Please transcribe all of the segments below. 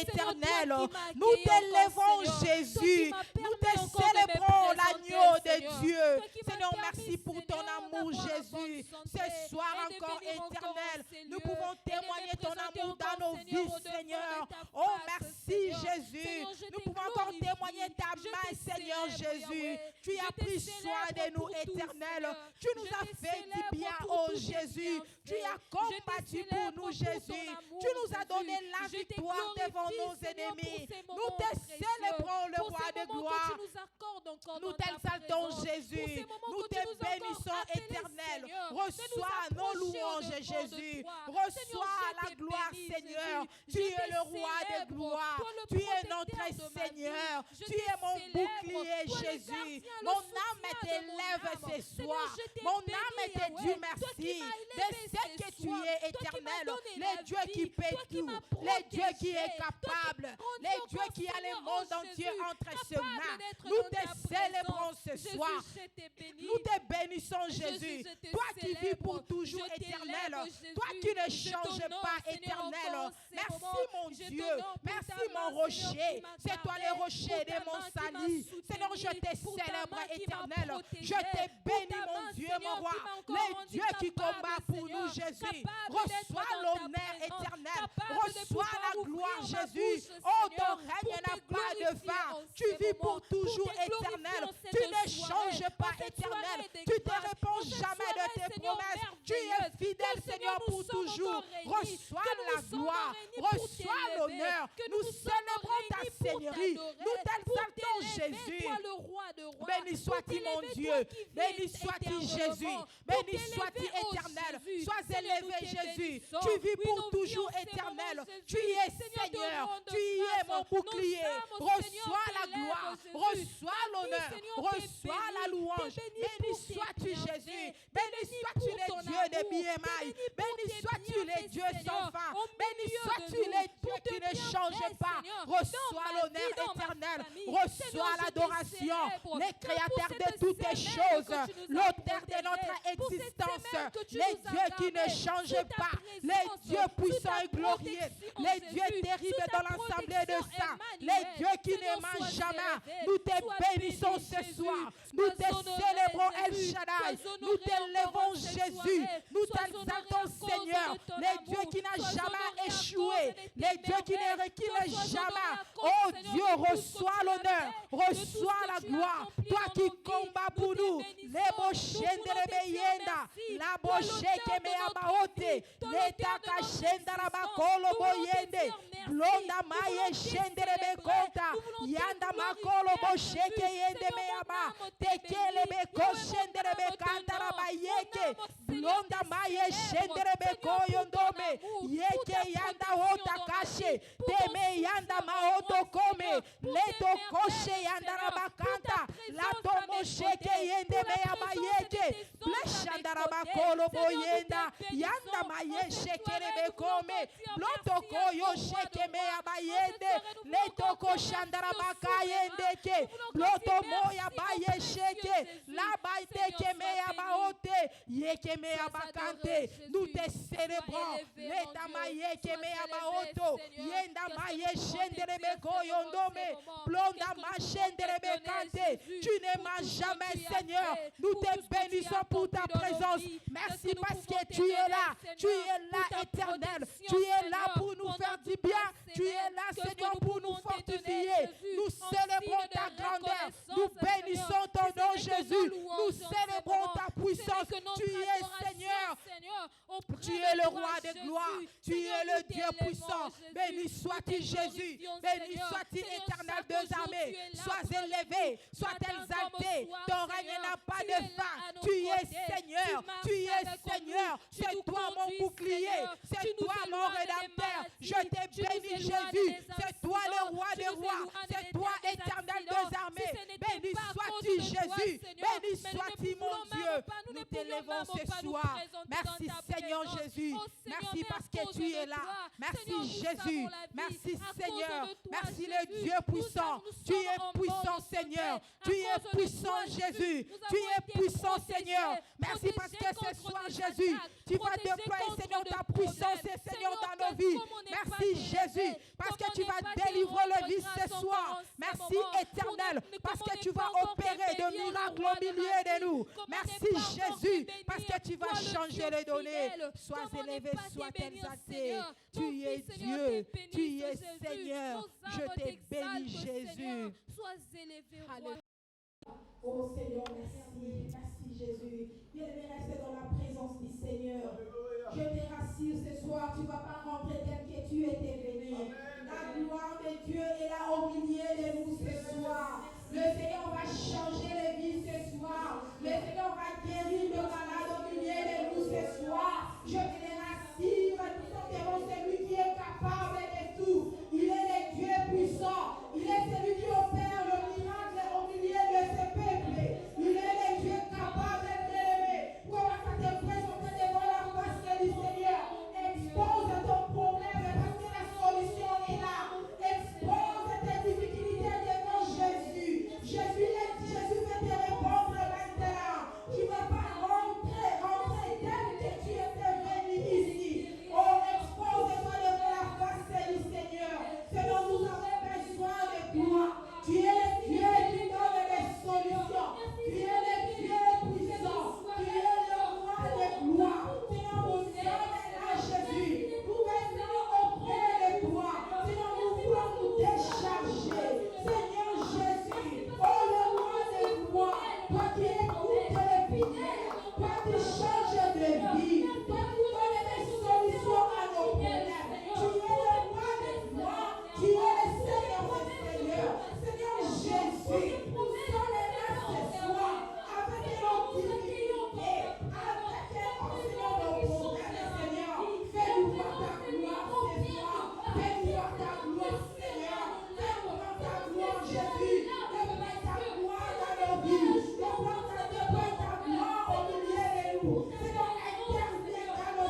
éternel. Nous t'élevons, Jésus. Nous te célébrons, l'agneau de Dieu. Seigneur, merci pour ton amour, Jésus. Ce soir encore, éternel, nous pouvons témoigner ton amour dans nos vies, Seigneur. Oh, merci, Jésus. Nous pouvons encore témoigner ta main, Seigneur Jésus. Tu as pris soin de nous, éternel. Tu nous as fait du bien, oh Jésus. Tu as combattu pour nous, Jésus. Tu nous as donné la victoire devant nos ennemis. Nous te célébrons, le roi de gloire. Nous t'exaltons, Jésus. Nous te bénissons, éternel. Reçois nos louanges, Jésus. Reçois la gloire, Seigneur. Tu es le roi de gloire. Tu es notre Seigneur. Tu es mon bouclier, Jésus. Mon âme t'élève ce soir. Mon âme te dit merci de ce que tu es, éternel. Le Dieu qui paie tout. Le Dieu qui est capable. Le Dieu qui a le monde entier entre ses mains. Nous te célébrons ce soir. Nous te bénissons, Jésus. Toi qui vis pour toujours, éternel. Toi qui ne changes pas, éternel. Merci, mon Dieu. Merci, mon rocher. C'est toi le rocher de mon salut. Seigneur, je te célèbre, éternel. Je te bénis, mon Dieu, mon roi. Le Dieu qui combat pour nous, Jésus. Reçois l'honneur éternel. Reçois la gloire, Jésus. Oh, ton règne n'a pas de fin. Tu vis pour toujours, éternel. Tu ne changes pas, éternel. Tu te réponds jamais de tes promesses. Tu es fidèle, Seigneur, pour toujours. Reçois la gloire. Reçois l'honneur. Nous célébrons ta seigneurie. Nous t'exaltons, Jésus. Béni sois-tu, mon Dieu. Béni sois-tu, Jésus. Béni sois-tu, éternel. Sois élevé, Jésus. Tu vis pour toujours, éternel. Tu es Seigneur. Tu es mon bouclier. Reçois la gloire. Reçois l'honneur. Reçois la louange. Béni sois-tu, Jésus. Béni sois-tu, le Dieu de BMI. Béni sois-tu, le Dieu sans fin. Béni sois-tu, le Dieu qui ne change pas. Reçois l'honneur éternel. Reçois l'adoration. Le créateur de toutes les choses. L'auteur de notre existence. Les dieux qui ne changent pas. Les dieux puissants et glorieux. Les dieux terribles dans l'assemblée de saints. Les dieux qui ne mangent jamais. Nous te bénissons ce soir. Nous te célébrons El Shaddai. Nous t'élevons Jésus. Nous t'exaltons Seigneur. Les dieux qui n'ont jamais échoué. Les dieux qui ne reculent jamais. Oh Dieu, reçois l'honneur. Reçois la gloire. Toi qui combats pour nous. Les bochens de rebeyenda. La boche que me abaote. L'État cachenda la bacolo boyende. Blonda maye shendere be konta. Yanda makolo boche que yende me aba. Tekele be koshendere be kanta la bayeke. Blonda maye shendere be koyondome. Yeke yanda hota kashe. Teme yanda maoto come. Leto koshe yanda la bakanta. La tomo sheke yende me abayeke. Bleshanda la bakolo boyenda. Yanda maye shekere be come. Bloto koyo sheke me abayende. Leto koshanda la bakayende ke. Bloto moya baye sheke. La baite ke me abaote. Yeke me abakante. Nous te célébrons. Leta maye ke me abaoto. Yenda maye shendere be koyondome. Blonda ma shendere be kante. Tu n'aimas jamais, Seigneur. Nous te bénissons pour ta présence. Merci parce que tu es là. Tu es là, éternel. Tu es là pour nous faire du bien. Tu es là, Seigneur, pour nous fortifier. Nous célébrons ta grandeur. Nous bénissons ton nom, Jésus. Nous célébrons ta puissance. Tu es, Seigneur. Tu es le roi de gloire. Tu es le Dieu puissant. Béni sois-tu, Jésus. Béni sois-tu, éternel des armées. Sois élevé, sois exalté. Ton règne n'a pas de fin. Tu es Seigneur. Tu es Seigneur. C'est toi mon bouclier. C'est toi mon rédempteur. Je te bénis, Jésus. C'est toi le roi des rois. C'est toi, éternel des armées. Béni sois-tu, Jésus. Béni sois-tu, mon Dieu. Nous t'élèvons ce soir. Merci Seigneur Jésus. Merci parce que tu es là. Merci Jésus. Merci Seigneur. Merci le Dieu puissant. Tu es puissant Seigneur. Tu es puissant Jésus. Tu es puissant Seigneur. Merci parce que ce soir Jésus, tu vas déployer Seigneur ta puissance Seigneur dans nos vies. Merci Jésus parce que tu vas délivrer le vie ce soir. Merci éternel parce que tu vas opérer de miracles au milieu de nous. Merci Jésus parce que tu vas changer les données. Sois élevé, sois exalté. Tu es Dieu, tu es Seigneur. Je te bénis Jésus. Sois élevé, Alléluia. Oh Seigneur, merci, merci Jésus. Bien-aimé, reste dans la présence du Seigneur. Je te rassure ce soir, tu ne vas pas rentrer tel que tu étais venu. La gloire de Dieu est là au milieu de nous ce soir. Le Seigneur va changer les vies ce soir. Le Seigneur va guérir le malade au milieu de nous ce soir. Je te rassure, tout simplement celui qui est capable de tout. Il est le Dieu puissant. Il est celui qui opère le miracle au milieu de ce peuple. Il est le Dieu capable de l'aimer. Commence à te présenter devant la face du Seigneur. Expose ton problème parce que la solution est là. Expose tes difficultés devant Jésus. Jésus va te répondre maintenant. Tu ne vas pas rentrer tel que tu étais venu ici. Oh, expose-toi devant la face du Seigneur. Seigneur, nous avons besoin de toi. Tu es le Dieu qui donne les solutions. Tu es le Dieu puissant. Tu es le roi de gloire. Seigneur, nous sommes là, Jésus. Nous venons auprès de toi. Seigneur, nous voulons nous décharger. Seigneur Jésus, oh le roi de gloire, toi qui écoutes les prières, toi qui changes de vie, toi qui donnes des solutions à nos problèmes. Tu es le roi de gloire, tu es le Seigneur des Seigneurs. Seigneur Jésus, nous sommes là ce soir avec nos difficultés, avec Seigneur nos problèmes, Seigneur. Fais-nous voir ta gloire ce soir. Fais-nous voir ta gloire, Seigneur. Fais-nous voir ta gloire, Jésus. Déploie ta gloire dans nos vies. Déploie ta gloire au milieu de nous. Seigneur, interviens dans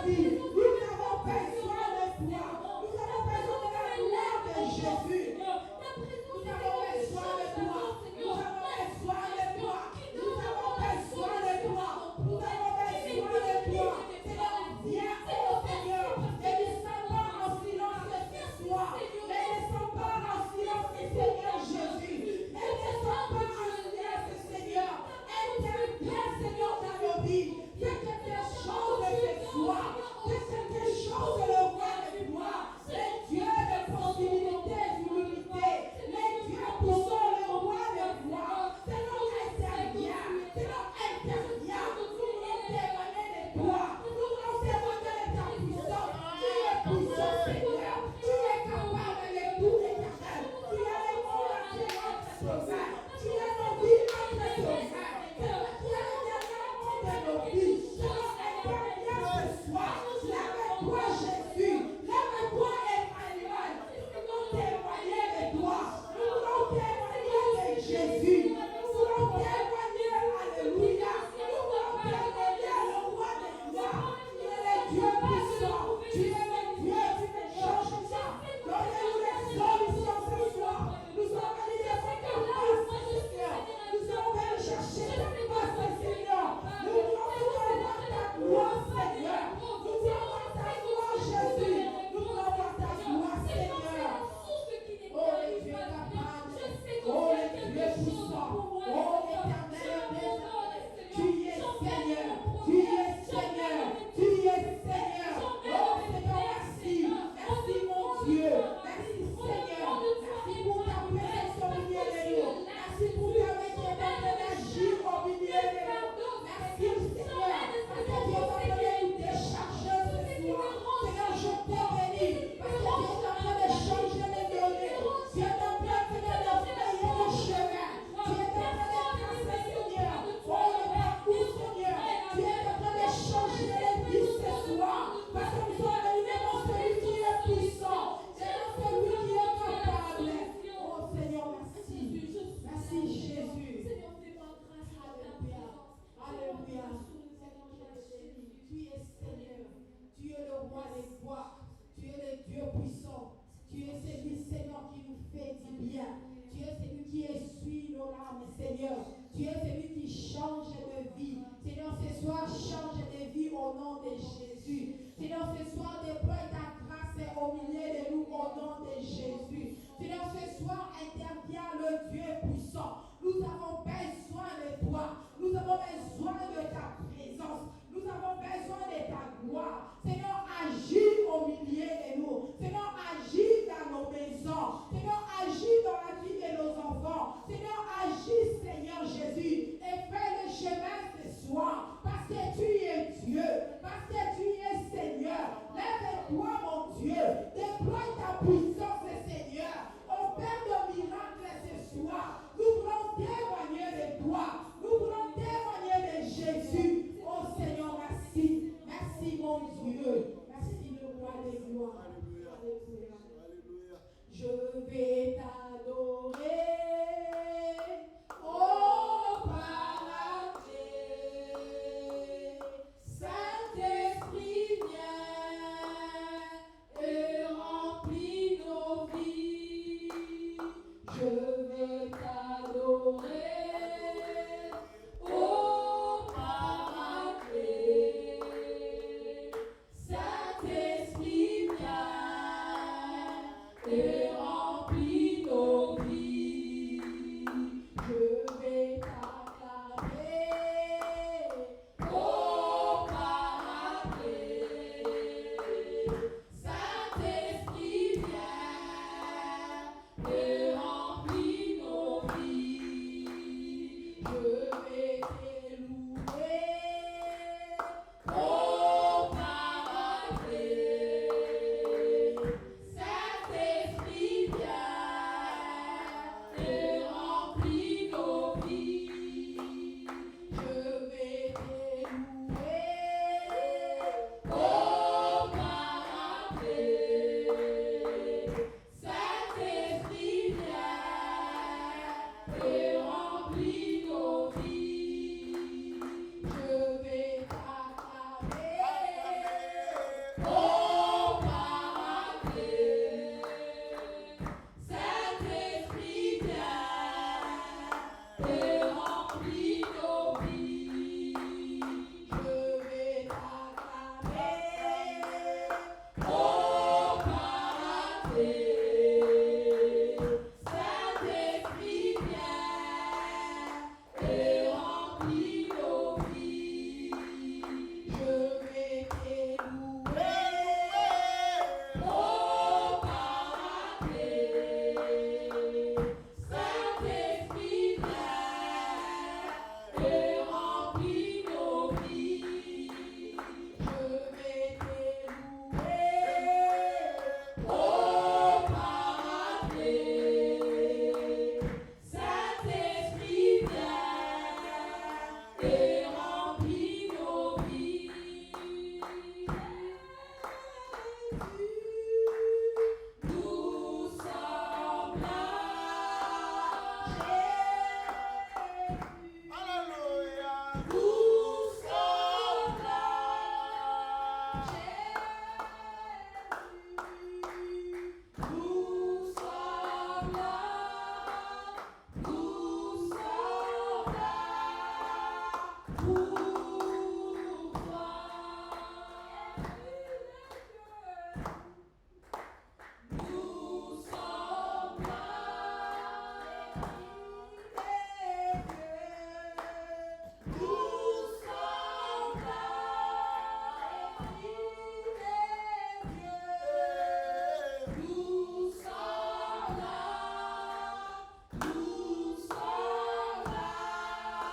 Tu es celui qui change de vie. Seigneur, ce soir, change de vie au nom de Jésus. Seigneur, ce soir, déploie ta grâce au milieu de nous au nom de Jésus. Seigneur, ce soir, intervient le Dieu puissant. Nous avons besoin de toi. Nous avons besoin de ta présence. Nous avons besoin de ta gloire. Seigneur, agis au milieu de nous. Seigneur, agis dans nos maisons. Seigneur, agis dans la vie de nos enfants. Seigneur, agis, Seigneur Jésus, et fais le chemin ce soir. Parce que tu es Dieu. Parce que tu es Seigneur. Lève-toi, mon Dieu. Déploie ta puissance, Seigneur. Opère de miracles ce soir. Nous voulons témoigner de toi. Nous voulons témoigner de Jésus. Oh Seigneur, merci. Merci, mon Dieu. Merci, le roi des gloires. Alléluia. Je vais t'adorer. Oh, Paradis. Saint-Esprit, viens et remplis nos vies. Je vais t'adorer. Oh, Paradis. Saint-Esprit, viens et remplis nos vies. Je vais t'acclamer. Oh, Paradis. Saint-Esprit, viens et remplis nos vies. Je vais t'élouer. Oh, Paradis. Saint-Esprit, viens et remplis nos vies. Je vais t'élouer. Oh, Paradis. Saint-Esprit, viens et remplis nos vies. Je vais t'acclamer. Oh, Paradis. Saint-Esprit, viens et remplis nos vies. Je vais t'acclamer. Oh, Paradis. Saint-Esprit, viens et remplis nos vies. Je vais t'élouer. Oh, Paradis. Saint-Esprit, viens et remplis nos vies. Je vais t'élouer. Oh, Paradis. Saint-Esprit, viens et remplis nos vies. Nous sommes là. Alléluia. Nous sommes là. Nous sommes là. Nous sommes là pour toi. Nous sommes là. Nous sommes là. Nous sommes là. Nous sommes là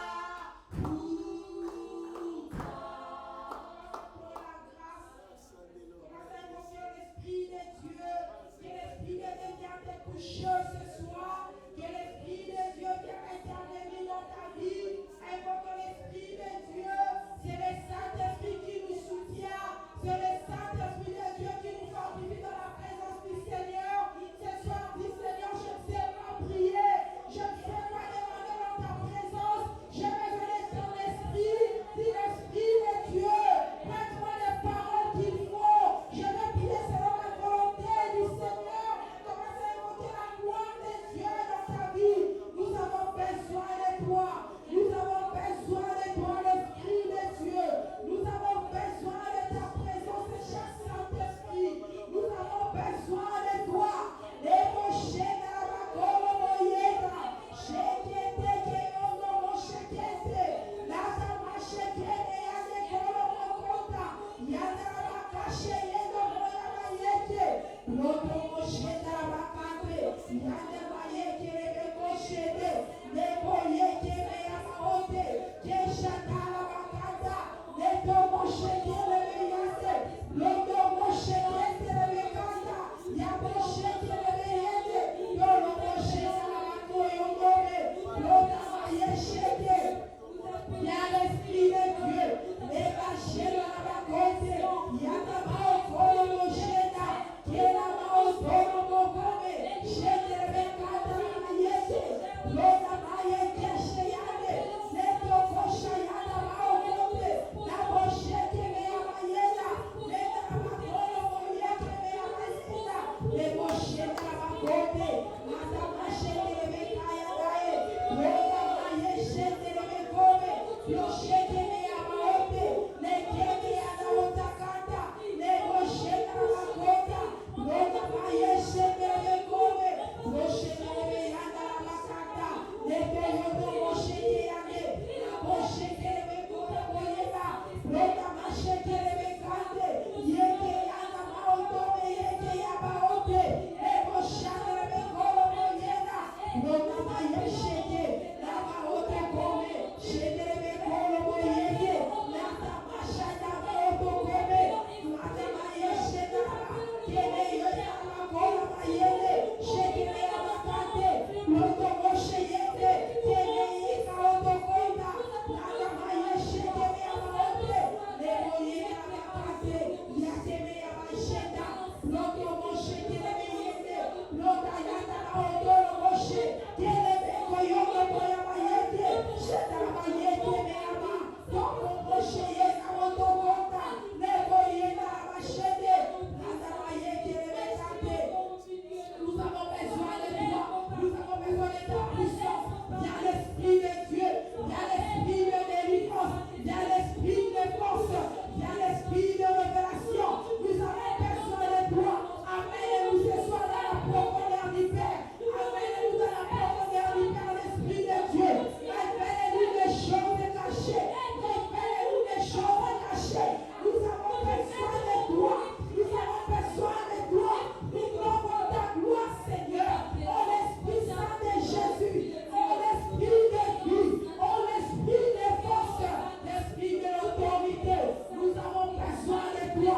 Nous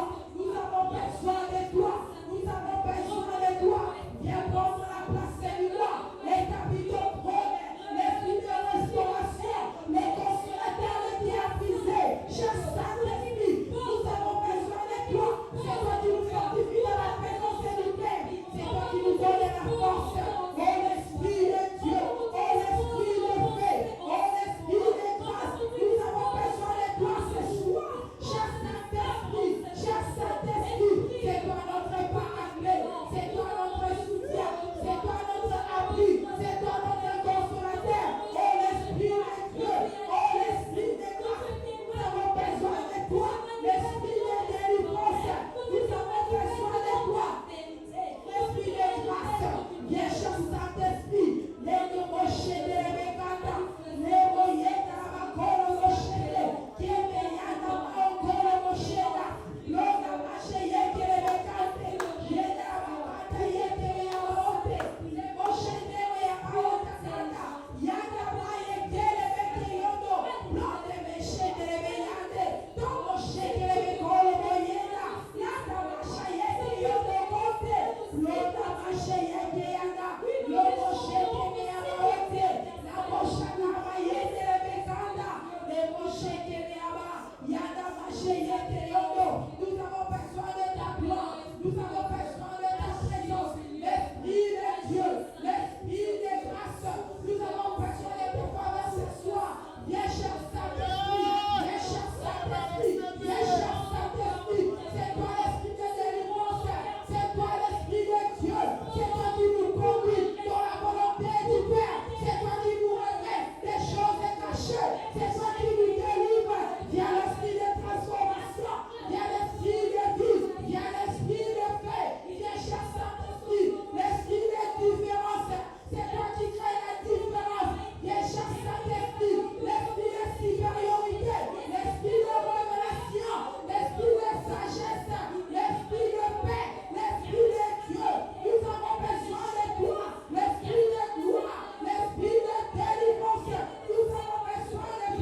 avons besoin de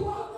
toi.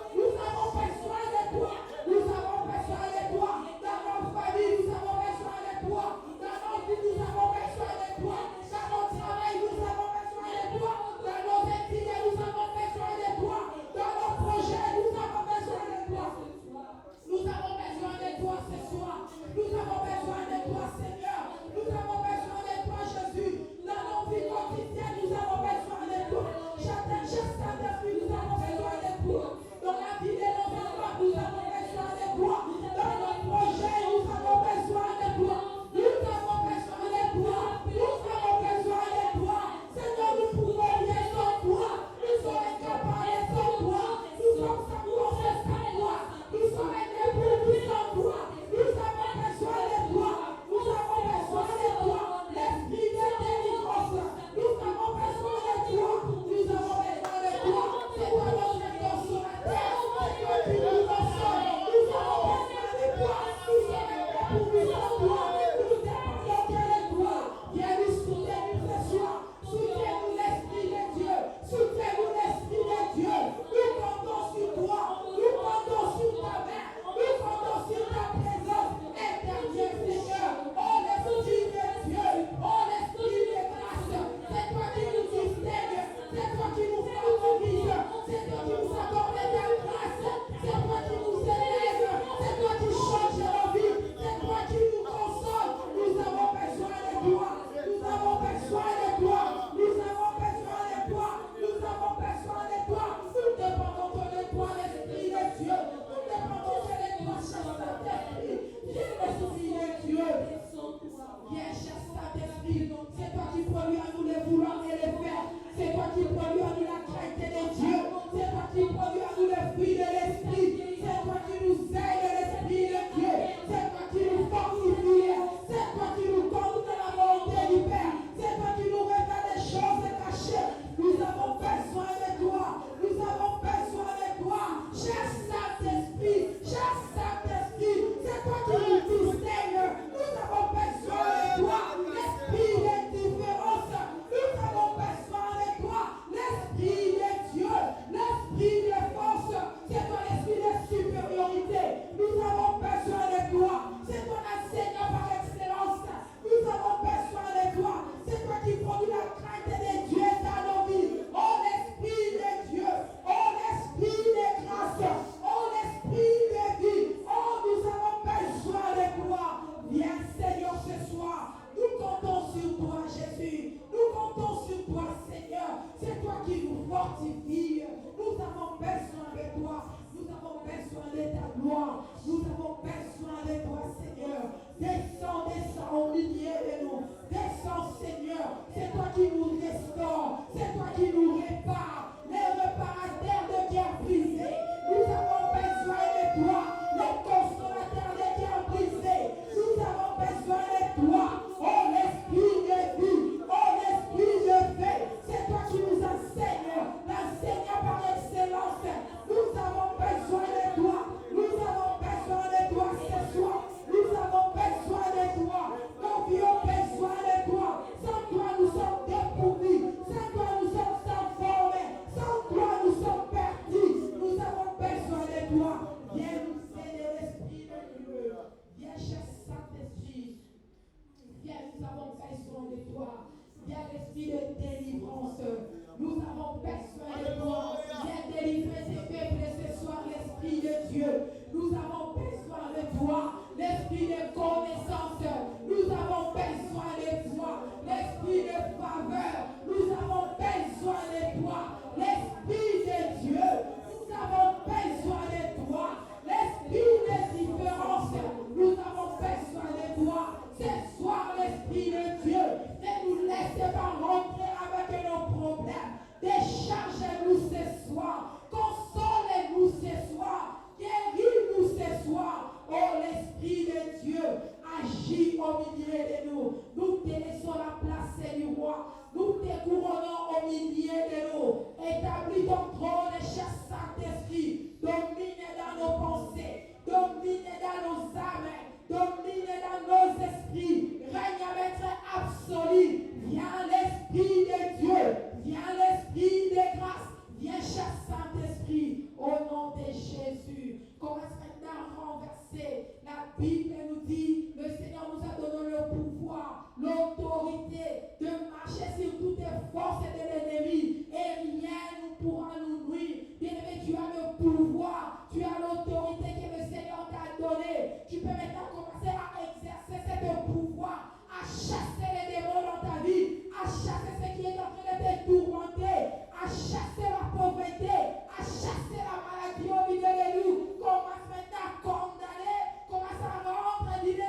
qui produit à nous le fruit de l'esprit. C'est toi qui nous aide, l'esprit de Dieu. C'est toi qui nous fortifie. C'est toi qui nous conduit dans la volonté du Père. C'est toi qui nous révèle les choses cachées. Nous avons besoin de toi. Nous avons besoin de toi. Cher Saint-Esprit, c'est toi qui nous distingues. Nous avons besoin de toi. L'esprit de différence. Nous avons besoin de toi. L'esprit de Dieu. L'esprit de force. C'est toi l'esprit de supériorité. Nous avons besoin de toi. C'est toi l'enseignant par excellence. Nous avons besoin de toi. C'est toi qui produis la crainte de Dieu dans nos vies. Oh l'esprit de Dieu. Oh l'esprit de grâce. Oh l'esprit de vie. Oh nous avons besoin de toi. Viens Seigneur ce soir. Nous comptons sur toi Jésus. Nous comptons sur toi Seigneur. C'est toi qui nous fortifie. Nous avons besoin de toi. Nous avons besoin de ta gloire. Nous avons besoin de toi Seigneur. Descends, descends au milieu de nous. Descends Seigneur. C'est toi qui nous restaure. C'est toi qui nous répare. Les réparateurs de cœurs brisés. Nous avons besoin de toi. Les consolateurs de cœurs brisés. Nous avons besoin de toi. Oh l'esprit de vie. Oh l'esprit de paix. C'est toi qui nous enseignes. L'enseignant par excellence. Nous avons besoin de toi. Nous avons besoin de toi ce soir. Nous avons besoin de toi. Nos vies ont besoin de toi. Sans toi, nous sommes dépourvus. Sans toi, nous sommes sans forme. Sans toi, nous sommes perdus. Nous avons besoin de toi. Viens nous aider, l'esprit de Dieu. Viens, cher Saint-Esprit. Viens, nous avons besoin de toi. Viens, l'esprit de délivrance. Nous avons besoin de toi. Viens délivrer tes peuples ce soir, l'esprit de Dieu. Nous avons besoin de toi. L'esprit de connaissance. Nous avons besoin de toi. L'esprit de faveur. Nous avons besoin de toi. L'esprit de Dieu. Nous avons besoin de toi. L'esprit de différence. Nous avons besoin de toi. Ce soir, l'esprit de Dieu. Ne nous laisse pas rentrer avec nos problèmes. Décharge-nous ce soir. Console-nous ce soir. Guéris-nous ce soir. Oh, l'esprit de Dieu, agis au milieu de nous. Nous te laissons la place du roi. Nous te couronnons au milieu de nous. Établis ton trône, cher Saint-Esprit. Domine dans nos pensées. Domine dans nos âmes. Domine dans nos esprits. Règne maître absolu. Viens l'esprit de Dieu. Viens l'esprit de grâce. Viens, cher Saint-Esprit, au nom de Jésus. Commence maintenant à renverser. La Bible nous dit, le Seigneur nous a donné le pouvoir, l'autorité de marcher sur toutes les forces de l'ennemi. Et rien ne pourra nous nuire. Bien-aimé, tu as le pouvoir, tu as l'autorité que le Seigneur t'a donnée. Tu peux maintenant commencer à exercer ce pouvoir, à chasser les démons dans ta vie, à chasser ce qui est en train de te tourmenter, à chasser la pauvreté, à chasser la maladie au milieu de nous. Commence maintenant à condamner, commence à rendre l'idée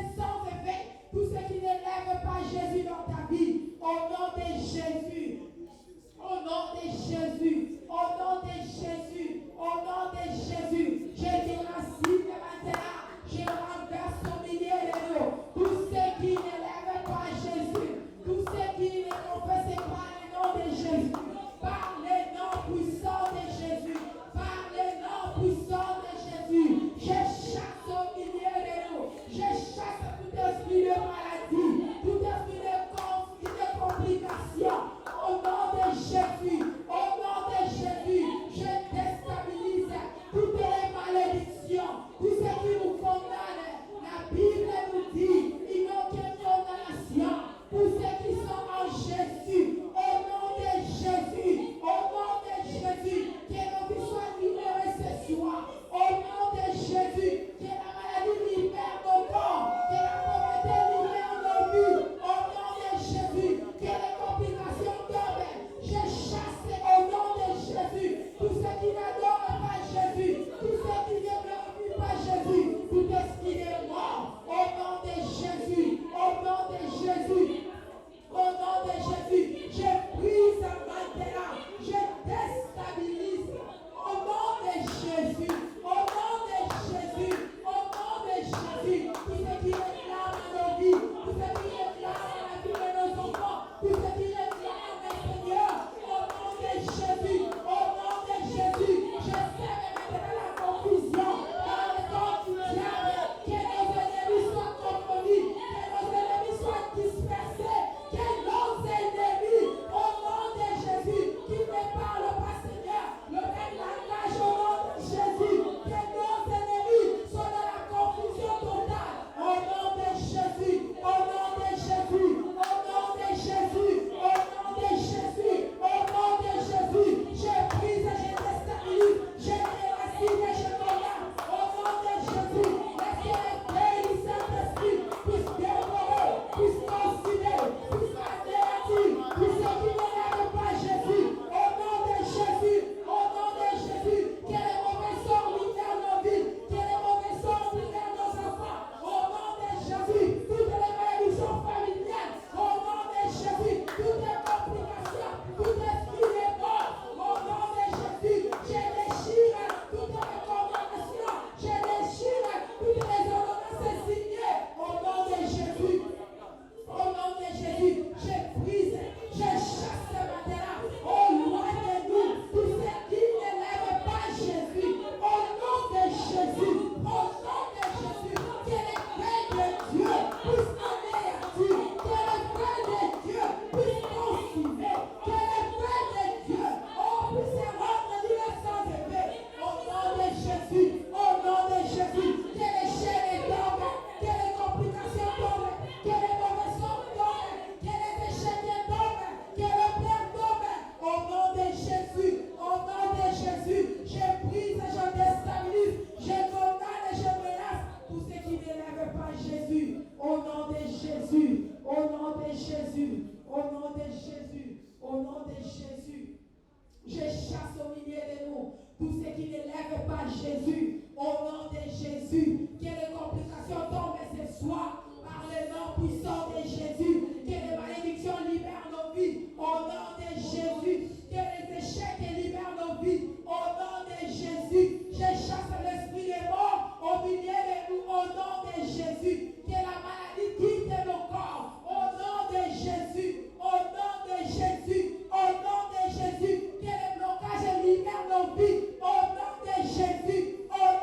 Je chasse au milieu de nous tous ceux qui n'élèvent pas Jésus. Au nom de Jésus, que les complications tombent ce soir par le nom puissant de Jésus. Que les malédictions libèrent nos vies. Au nom de Jésus. Que les échecs libèrent nos vies. Au nom de Jésus. Je chasse l'esprit de mort au milieu de nous. Au nom de Jésus. Que la maladie quitte nos corps. Au nom de Jésus. Au nom de Jésus. Au nom de Jésus. Que les blocages libèrent nos vies. Au nom de Jésus. Au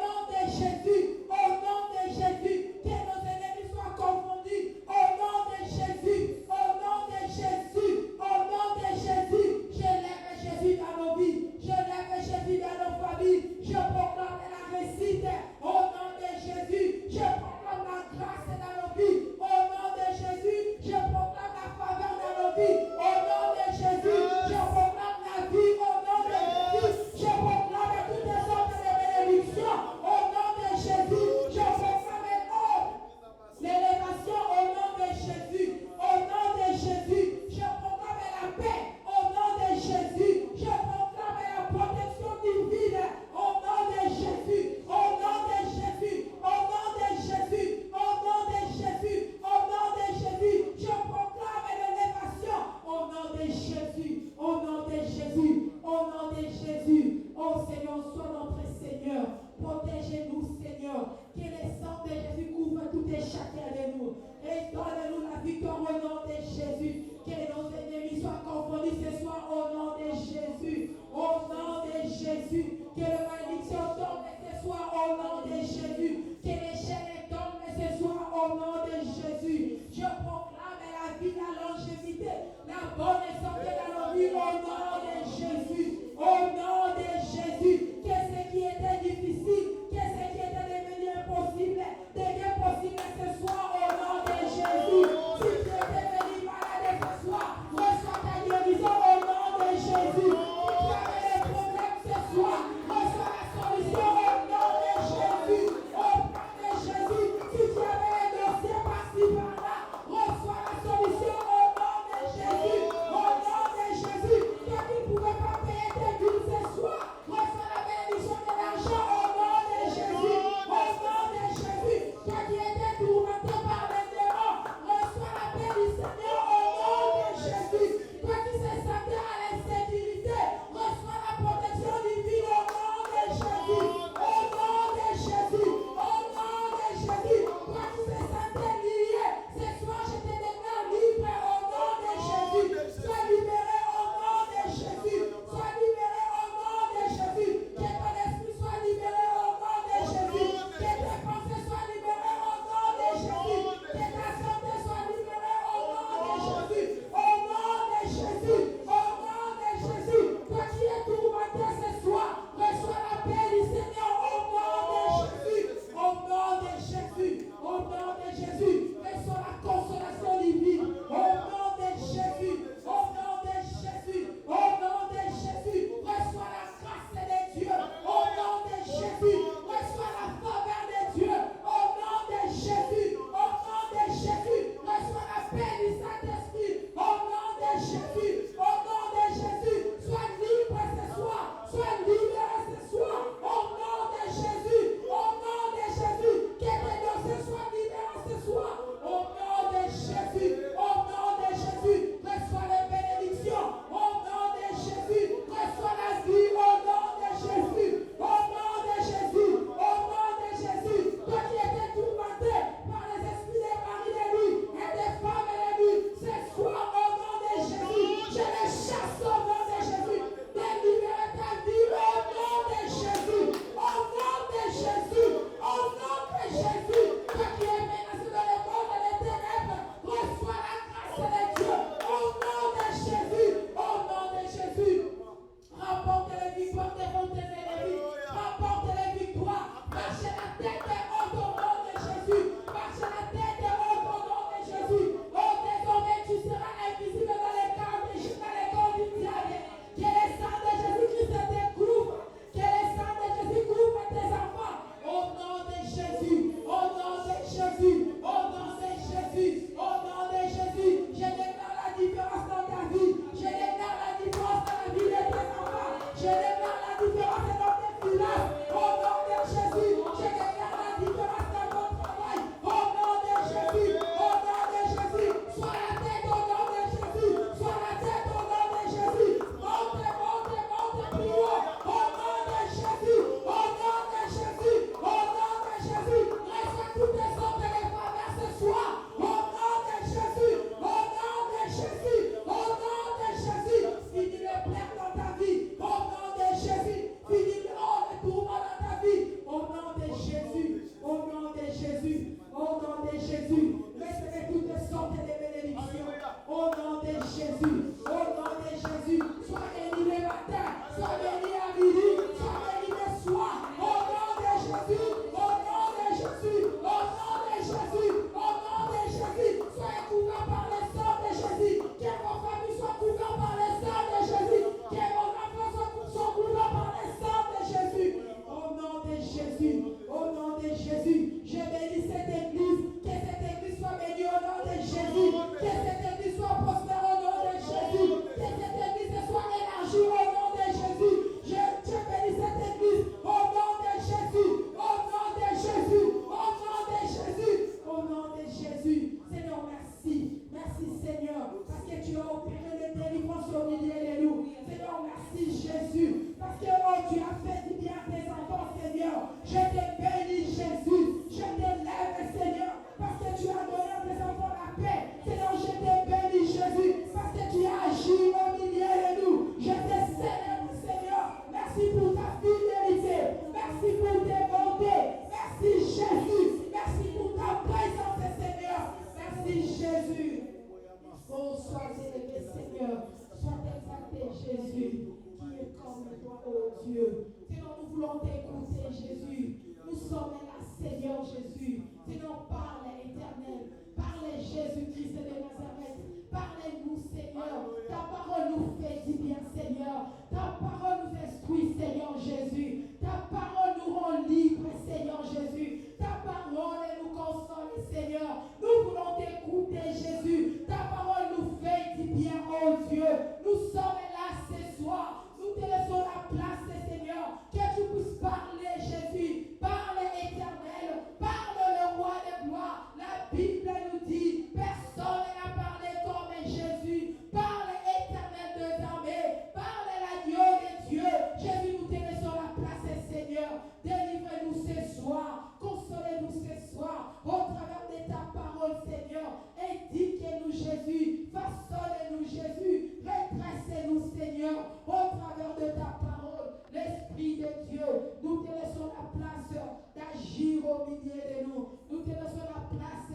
Seigneur. Délivrez-nous ce soir. Consolez-nous ce soir. Au travers de ta parole, Seigneur. Édiquez-nous, Jésus. Façonnez-nous, Jésus. Redressez-nous, Seigneur. Au travers de ta parole. L'Esprit de Dieu, nous te laissons la place d'agir au milieu de nous. Nous te laissons la place,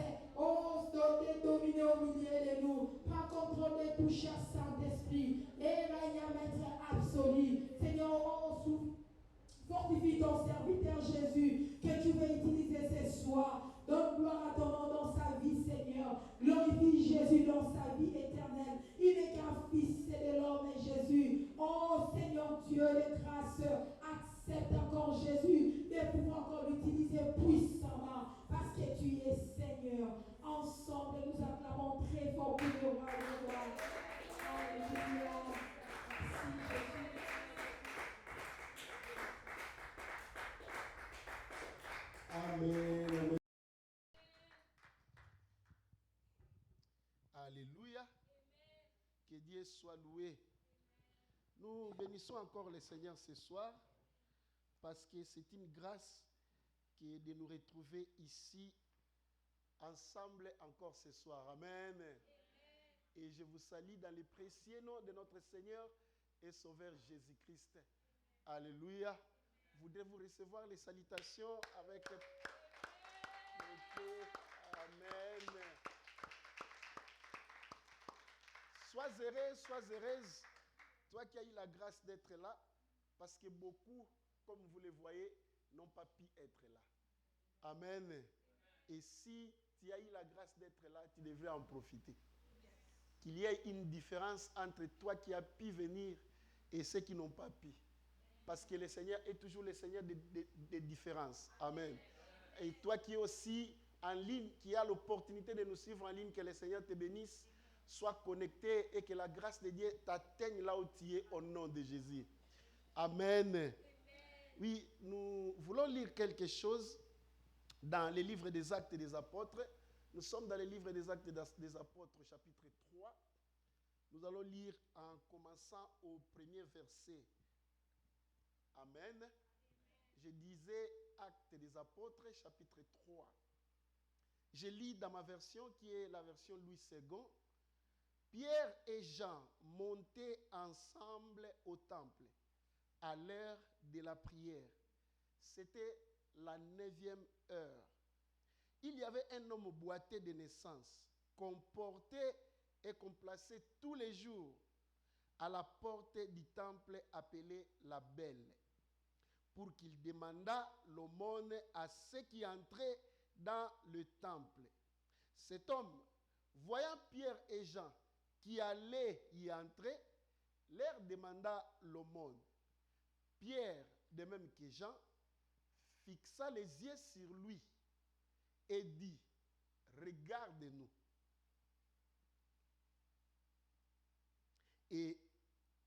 de dominer au milieu de nous. Prends contrôle de tout cher Saint-Esprit. Et règne à maître absolu. Seigneur, on souffle. Fortifie ton serviteur Jésus, que tu veux utiliser ce soir. Donne gloire à ton nom dans sa vie, Seigneur. Glorifie Jésus dans sa vie éternelle. Il n'est qu'un fils de l'homme, Jésus. Oh Seigneur Dieu de grâce, accepte encore Jésus de pouvoir encore l'utiliser puissamment parce que tu es Seigneur. Ensemble, nous acclamons très fort pour le roi de gloire. Alléluia. Merci Jésus. Amen. Alléluia. Que Dieu soit loué. Nous bénissons encore le Seigneur ce soir parce que c'est une grâce qui est de nous retrouver ici ensemble encore ce soir. Amen. Et je vous salue dans le précieux nom de notre Seigneur et Sauveur Jésus-Christ. Alléluia. Vous devez recevoir les salutations avec Amen. Sois heureux, sois heureuse, toi qui as eu la grâce d'être là, parce que beaucoup, comme vous le voyez, n'ont pas pu être là. Amen. Et si tu as eu la grâce d'être là, tu devrais en profiter. Qu'il y ait une différence entre toi qui as pu venir et ceux qui n'ont pas pu. Parce que le Seigneur est toujours le Seigneur des différences. Amen. Et toi qui es aussi en ligne, qui as l'opportunité de nous suivre en ligne, que le Seigneur te bénisse, sois connecté et que la grâce de Dieu t'atteigne là où tu es au nom de Jésus. Amen. Oui, nous voulons lire quelque chose dans les livres des Actes des Apôtres. Nous sommes dans les livres des Actes des Apôtres, chapitre 3. Nous allons lire en commençant au premier verset. Amen. Je disais Actes des Apôtres, chapitre 3. Je lis dans ma version qui est la version Louis II. Pierre et Jean montaient ensemble au temple à l'heure de la prière. C'était la 9e heure. Il y avait un homme boiteux de naissance qu'on portait et qu'on plaçait tous les jours à la porte du temple appelé la Belle, pour qu'il demandât l'aumône à ceux qui entraient dans le temple. Cet homme, voyant Pierre et Jean qui allaient y entrer, leur demanda l'aumône. Pierre, de même que Jean, fixa les yeux sur lui et dit, regarde-nous. Et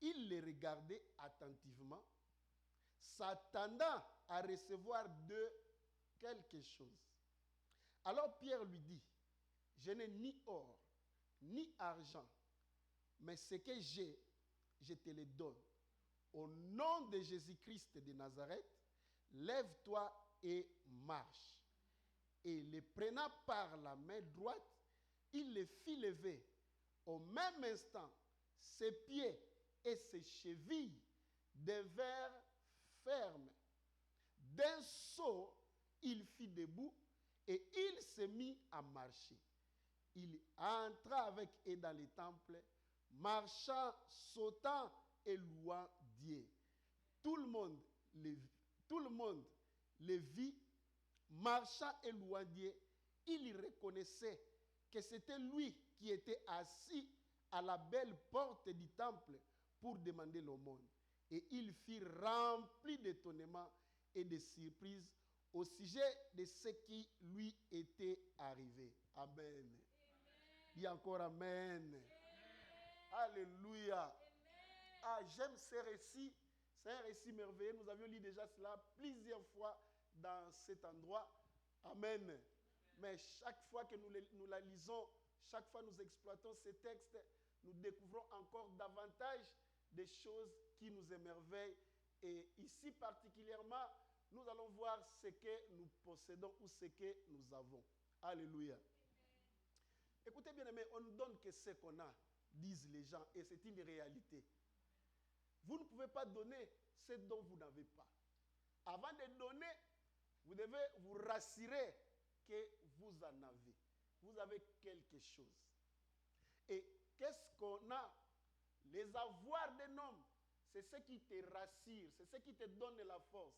il les regardait attentivement, s'attendant à recevoir d'eux quelque chose. Alors Pierre lui dit, je n'ai ni or, ni argent, mais ce que j'ai, je te le donne. Au nom de Jésus-Christ de Nazareth, lève-toi et marche. Et le prenant par la main droite, il le fit lever. Au même instant, ses pieds et ses chevilles devinrent fermes. D'un saut, il fit debout et il se mit à marcher. Il entra avec eux dans le temple, marchant, sautant et louant Dieu. Tout le monde le vit, marchant et louant Dieu. Il reconnaissait que c'était lui qui était assis à la belle porte du temple pour demander l'aumône. Et il fut rempli d'étonnement et de surprise au sujet de ce qui lui était arrivé. Amen. Dis encore Amen. Amen. Alléluia. Amen. Ah, j'aime ce récit. C'est un récit merveilleux. Nous avions lu déjà cela plusieurs fois dans cet endroit. Amen. Amen. Mais chaque fois que nous la lisons, chaque fois que nous exploitons ces textes, nous découvrons encore davantage des choses qui nous émerveillent. Et ici particulièrement, nous par ce que nous possédons ou ce que nous avons. Alléluia. Écoutez bien aimé, on ne donne que ce qu'on a, disent les gens, et c'est une réalité. Vous ne pouvez pas donner ce dont vous n'avez pas. Avant de donner, vous devez vous rassurer que vous en avez. Vous avez quelque chose. Et qu'est-ce qu'on a? Les avoirs d'un homme, c'est ce qui te rassure, c'est ce qui te donne la force,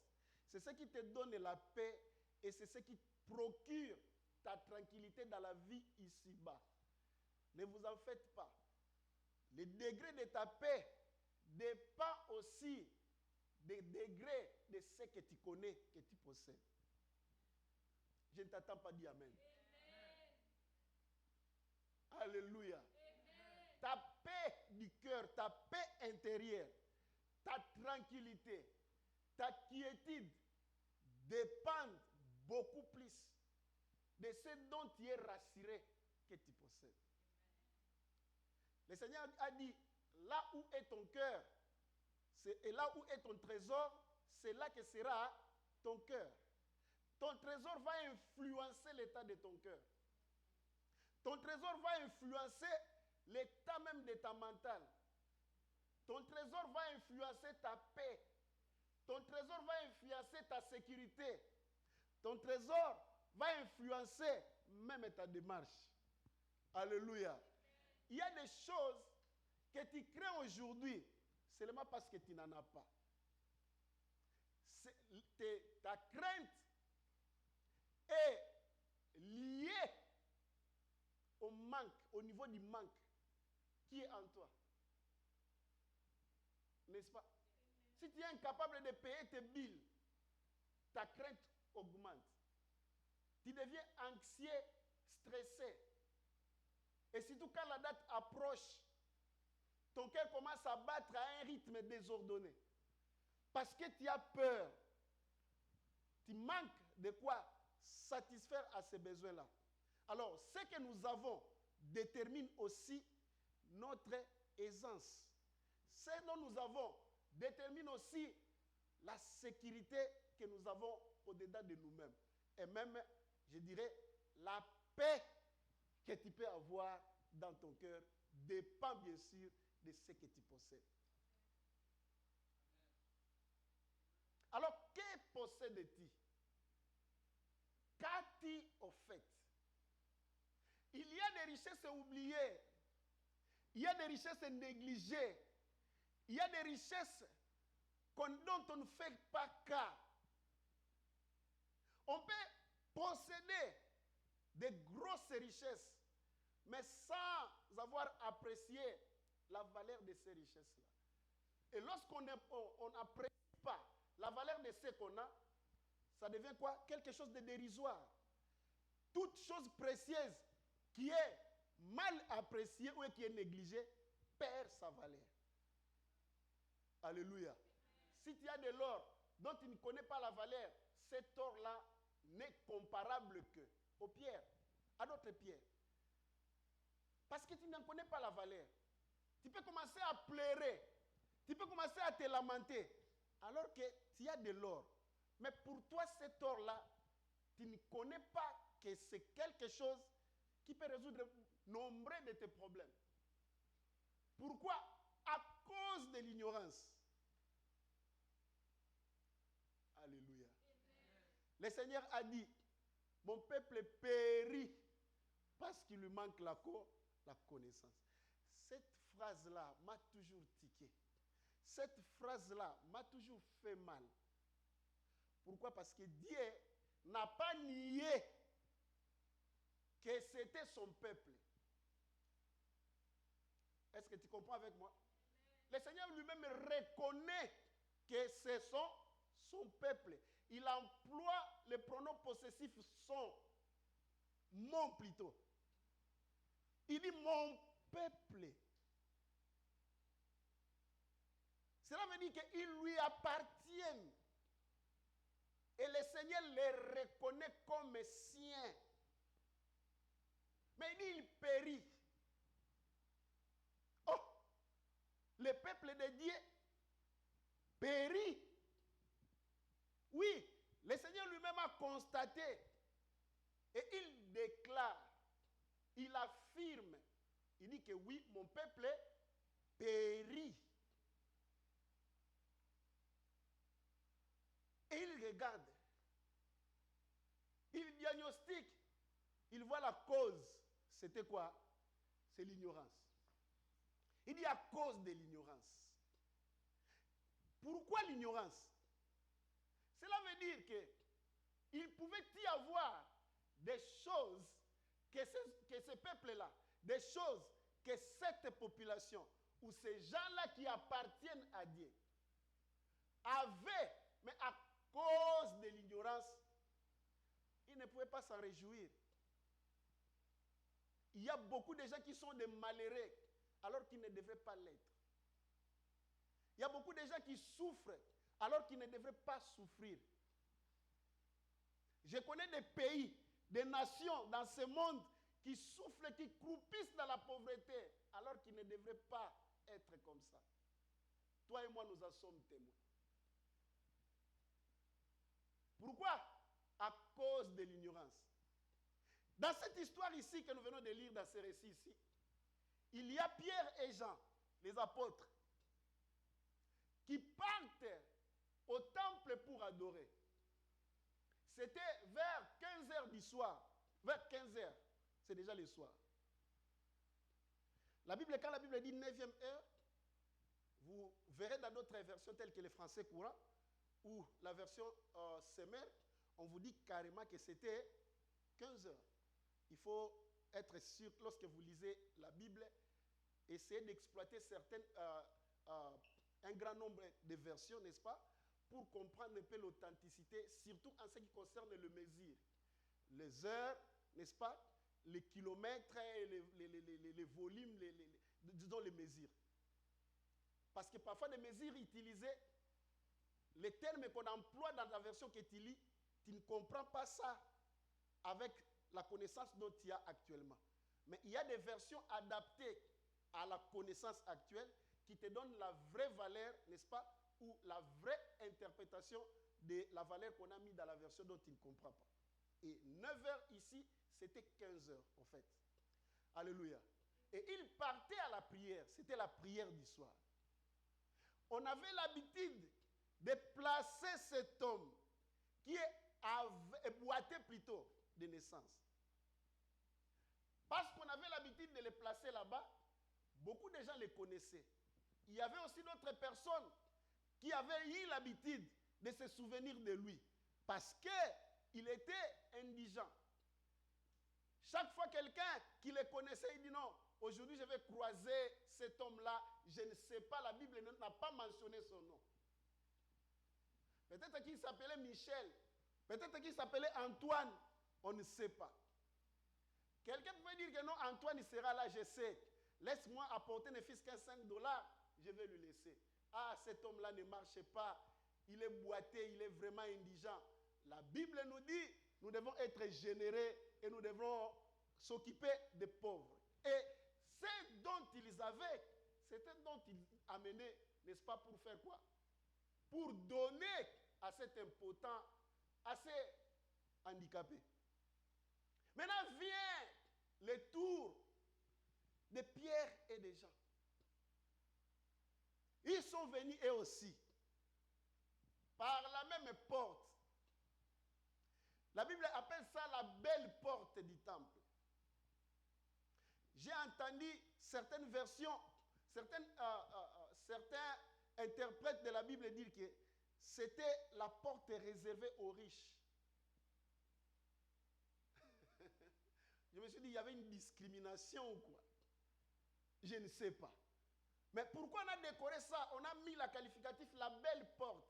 c'est ce qui te donne la paix et c'est ce qui procure ta tranquillité dans la vie ici-bas. Ne vous en faites pas. Le degré de ta paix dépend aussi des degrés de ce que tu connais, que tu possèdes. Je ne t'attends pas dire Amen. Amen. Alléluia. Amen. Ta paix du cœur, ta paix intérieure, ta tranquillité, ta quiétude dépendent beaucoup plus de ce dont tu es rassuré que tu possèdes. Le Seigneur a dit, là où est ton cœur, et là où est ton trésor, c'est là que sera ton cœur. Ton trésor va influencer l'état de ton cœur. Ton trésor va influencer l'état même de ta mentale. Ton trésor va influencer ta paix. Ton trésor va influencer ta sécurité. Ton trésor va influencer même ta démarche. Alléluia. Il y a des choses que tu crains aujourd'hui seulement parce que tu n'en as pas. Ta crainte est liée au manque, au niveau du manque qui est en toi. N'est-ce pas? Si tu es incapable de payer tes billes, ta crainte augmente. Tu deviens anxieux, stressé. Et surtout quand la date approche, ton cœur commence à battre à un rythme désordonné. Parce que tu as peur. Tu manques de quoi satisfaire à ces besoins-là. Alors, ce que nous avons détermine aussi notre aisance. Ce dont nous avons détermine aussi la sécurité que nous avons au-dedans de nous-mêmes. Et même, je dirais, la paix que tu peux avoir dans ton cœur dépend bien sûr de ce que tu possèdes. Alors, que possèdes-tu? Qu'as-tu au fait? Il y a des richesses oubliées. Il y a des richesses négligées. Il y a des richesses dont on ne fait pas cas. On peut posséder de grosses richesses, mais sans avoir apprécié la valeur de ces richesses-là. Et lorsqu'on n'apprécie pas la valeur de ce qu'on a, ça devient quoi? Quelque chose de dérisoire. Toute chose précieuse qui est mal appréciée ou qui est négligée perd sa valeur. Alléluia. Si tu as de l'or dont tu ne connais pas la valeur, cet or-là n'est comparable que aux pierres, à d'autres pierres. Parce que tu n'en connais pas la valeur. Tu peux commencer à pleurer. Tu peux commencer à te lamenter. Alors que tu as de l'or. Mais pour toi, cet or-là, tu ne connais pas que c'est quelque chose qui peut résoudre nombre de tes problèmes. Pourquoi? À cause de l'ignorance. Alléluia. Amen. Le Seigneur a dit, mon peuple périt parce qu'il lui manque la connaissance. Cette phrase-là m'a toujours tiqué. Cette phrase-là m'a toujours fait mal. Pourquoi? Parce que Dieu n'a pas nié que c'était son peuple. Est-ce que tu comprends avec moi? Le Seigneur lui-même reconnaît que c'est son peuple. Il emploie le pronom possessif son. Mon plutôt. Il dit mon peuple. Cela veut dire qu'il lui appartient. Et le Seigneur les reconnaît comme siens. Mais il dit il périt. Oh, le peuple de Dieu périt. Oui, le Seigneur constater et il déclare, il affirme, il dit que oui, mon peuple périt. Et il regarde, il diagnostique, il voit la cause. C'était quoi? C'est l'ignorance. Il dit à cause de l'ignorance. Pourquoi l'ignorance? Cela veut dire qu'il pouvait y avoir des choses que ce peuple-là, des choses que cette population ou ces gens-là qui appartiennent à Dieu avaient, mais à cause de l'ignorance, ils ne pouvaient pas s'en réjouir. Il y a beaucoup de gens qui sont des malheureux alors qu'ils ne devraient pas l'être. Il y a beaucoup de gens qui souffrent alors qu'ils ne devraient pas souffrir. Je connais des pays, des nations dans ce monde qui souffrent, qui croupissent dans la pauvreté alors qu'ils ne devraient pas être comme ça. Toi et moi, nous en sommes témoins. Pourquoi? À cause de l'ignorance. Dans cette histoire ici que nous venons de lire, dans ce récit ici, il y a Pierre et Jean, les apôtres, qui partent au temple pour adorer. C'était vers 15h du soir. Vers 15h, c'est déjà le soir. Quand la Bible dit 9e heure, vous verrez dans d'autres versions telles que les Français courants ou la version Semer, on vous dit carrément que c'était 15 heures. Il faut être sûr, lorsque vous lisez la Bible, essayez d'exploiter un grand nombre de versions, n'est-ce pas, pour comprendre un peu l'authenticité, surtout en ce qui concerne le mesure. Les heures, n'est-ce pas, les kilomètres, les volumes, disons les mesures. Parce que parfois des mesures utilisées, les termes qu'on emploie dans la version que tu lis, tu ne comprends pas ça avec la connaissance dont tu as actuellement. Mais il y a des versions adaptées à la connaissance actuelle qui te donnent la vraie valeur, n'est-ce pas, ou la vraie interprétation de la valeur qu'on a mis dans la version dont tu ne comprends pas. Et 9 heures ici, c'était 15 heures en fait. Alléluia. Et il partait à la prière, c'était la prière du soir. On avait l'habitude de placer cet homme qui est boité plutôt de naissance. Parce qu'on avait l'habitude de les placer là-bas, beaucoup de gens les connaissaient. Il y avait aussi d'autres personnes qui avaient eu l'habitude de se souvenir de lui parce qu'il était indigent. Chaque fois quelqu'un qui le connaissait, il dit non, aujourd'hui je vais croiser cet homme-là, je ne sais pas, la Bible n'a pas mentionné son nom. Peut-être qu'il s'appelait Michel, peut-être qu'il s'appelait Antoine, on ne sait pas. Quelqu'un pouvait dire que non, Antoine il sera là, je sais. Laisse-moi apporter ne fût-ce qu'un $5, je vais lui laisser. Ah, cet homme-là ne marche pas, il est boité, il est vraiment indigent. La Bible nous dit, nous devons être généreux et nous devons s'occuper des pauvres. Et ce dont ils avaient, c'était dont ils amenaient, n'est-ce pas, pour faire quoi? Pour donner à cet impotent, à ces handicapés. Maintenant vient le tour de Pierre et de Jean. Ils sont venus eux aussi par la même porte. La Bible appelle ça la belle porte du temple. J'ai entendu certaines versions, certains interprètes de la Bible dire que c'était la porte réservée aux riches. Je me suis dit, il y avait une discrimination ou quoi? Je ne sais pas. Mais pourquoi on a décoré ça? On a mis la qualificatif la belle porte.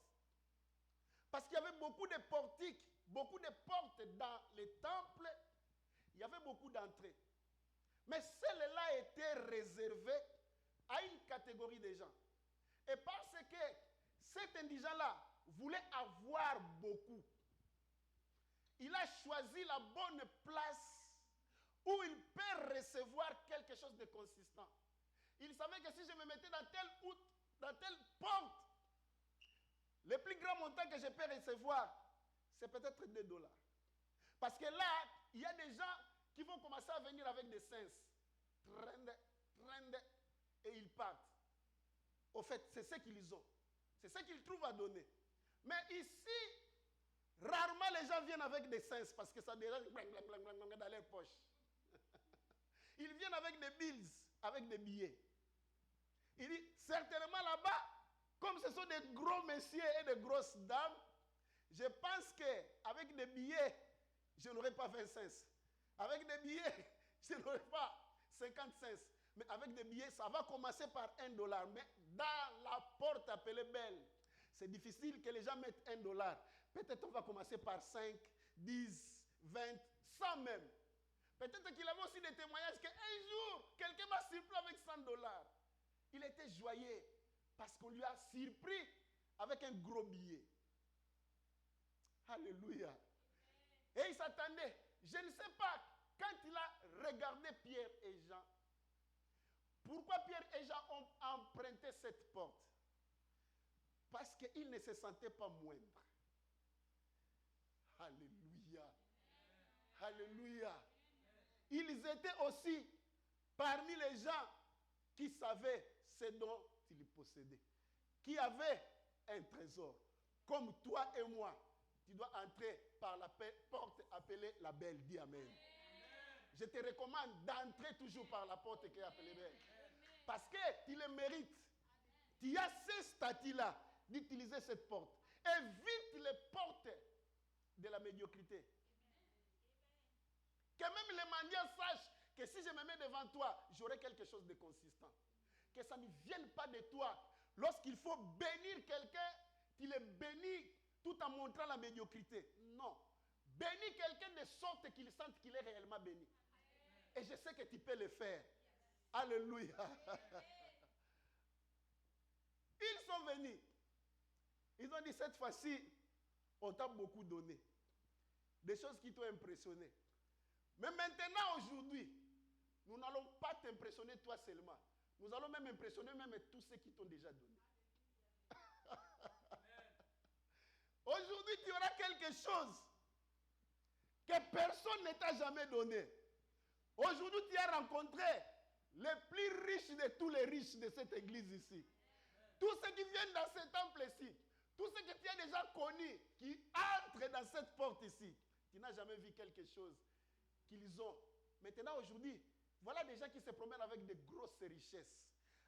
Parce qu'il y avait beaucoup de portiques, beaucoup de portes dans les temples. Il y avait beaucoup d'entrées. Mais celle-là était réservée à une catégorie de gens. Et parce que cet indigent-là voulait avoir beaucoup, il a choisi la bonne place où il peut recevoir quelque chose de consistant. Il savait que si je me mettais dans telle porte, le plus grand montant que je peux recevoir, c'est peut-être 2 $. Parce que là, il y a des gens qui vont commencer à venir avec des sens. Trend, et ils partent. Au fait, c'est ce qu'ils ont. C'est ce qu'ils trouvent à donner. Mais ici, rarement les gens viennent avec des sens parce que ça dérange dans leur poche. Ils viennent avec des bills, avec des billets. Il dit, certainement là-bas, comme ce sont des gros messieurs et de grosses dames, je pense qu'avec des billets, je n'aurai pas 20 cents. Avec des billets, je n'aurai pas 50 cents. Mais avec des billets, ça va commencer par 1 $. Mais dans la porte appelée Belle, c'est difficile que les gens mettent 1 $. Peut-être on va commencer par 5, 10, 20, 100 même. Peut-être qu'il avait aussi des témoignages qu'un jour, quelqu'un m'a surpris avec 100 $. Il était joyeux parce qu'on lui a surpris avec un gros billet. Alléluia. Et il s'attendait. Je ne sais pas, quand il a regardé Pierre et Jean, pourquoi Pierre et Jean ont emprunté cette porte? Parce qu'ils ne se sentaient pas moindres. Alléluia. Alléluia. Ils étaient aussi parmi les gens qui savaient ce dont ils possédaient, qui avaient un trésor. Comme toi et moi, tu dois entrer par la porte appelée la Belle. Dis Amen. Je te recommande d'entrer toujours par la porte qui est appelée Belle. Parce que tu le mérites. Tu as ce statut-là d'utiliser cette porte. Évite les portes de la médiocrité. Que même les mendiants sachent que si je me mets devant toi, j'aurai quelque chose de consistant. Que ça ne vienne pas de toi. Lorsqu'il faut bénir quelqu'un, tu le bénis tout en montrant la médiocrité. Non. Bénis quelqu'un de sorte qu'il sente qu'il est réellement béni. Et je sais que tu peux le faire. Alléluia. Ils sont venus. Ils ont dit, cette fois-ci, on t'a beaucoup donné. Des choses qui t'ont impressionné. Mais maintenant, aujourd'hui, nous n'allons pas t'impressionner toi seulement. Nous allons même impressionner même tous ceux qui t'ont déjà donné. Aujourd'hui, tu auras quelque chose que personne ne t'a jamais donné. Aujourd'hui, tu as rencontré les plus riches de tous les riches de cette église ici. Tous ceux qui viennent dans ce temple ici, tous ceux que tu as déjà connus, qui entrent dans cette porte ici, tu n'as jamais vu quelque chose qu'ils ont. Maintenant, aujourd'hui, voilà des gens qui se promènent avec de grosses richesses,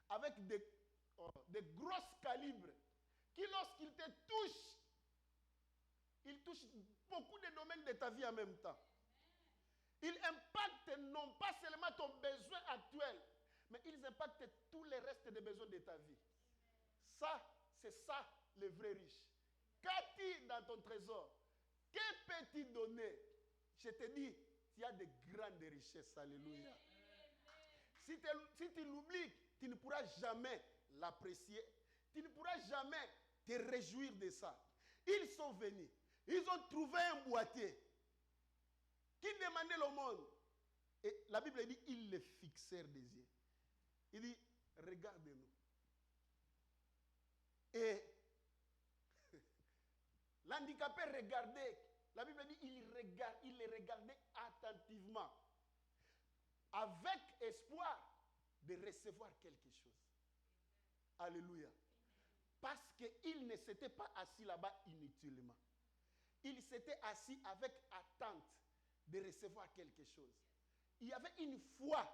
avec de grosses calibres, qui lorsqu'ils te touchent, ils touchent beaucoup de domaines de ta vie en même temps. Ils impactent non pas seulement ton besoin actuel, mais ils impactent tous les restes des besoins de ta vie. Ça, c'est ça le vrai riche. Qu'as-tu dans ton trésor? Que peux-tu donner? Je te dis, tu as de grandes richesses. Alléluia. Si tu l'oublies, tu ne pourras jamais l'apprécier. Tu ne pourras jamais te réjouir de ça. Ils sont venus. Ils ont trouvé un boîtier qui demandait le monde. Et la Bible dit, ils le fixèrent des yeux. Il dit, regardez-nous. Et l'handicapé regardait. La Bible dit, il les regardait attentivement. Avec espoir de recevoir quelque chose. Alléluia. Parce qu'il ne s'était pas assis là-bas inutilement. Il s'était assis avec attente de recevoir quelque chose. Il y avait une foi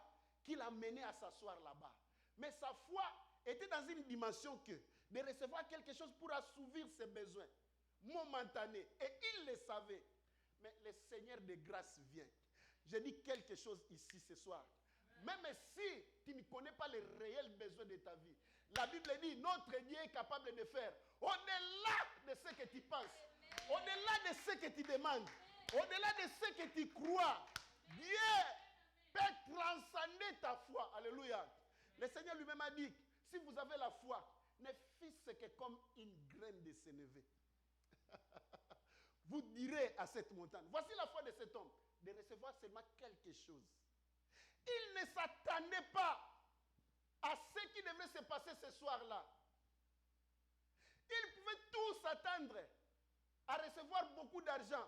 qui l'a mené à s'asseoir là-bas. Mais sa foi était dans une dimension que de recevoir quelque chose pour assouvir ses besoins momentanés. Et il le savait. Mais le Seigneur de grâce vient. Je dis quelque chose ici ce soir. Même si tu ne connais pas les réels besoins de ta vie, la Bible dit, notre Dieu est capable de faire au-delà de ce que tu penses, au-delà de ce que tu demandes, au-delà de ce que tu crois. Dieu peut transcender ta foi. Alléluia. Le Seigneur lui-même a dit, si vous avez la foi, ne fût-ce que comme une graine de sénévé. Vous direz à cette montagne, voici la foi de cet homme, de recevoir seulement quelque chose. Il ne s'attendait pas à ce qui devait se passer ce soir-là. Il pouvait tout s'attendre à recevoir beaucoup d'argent,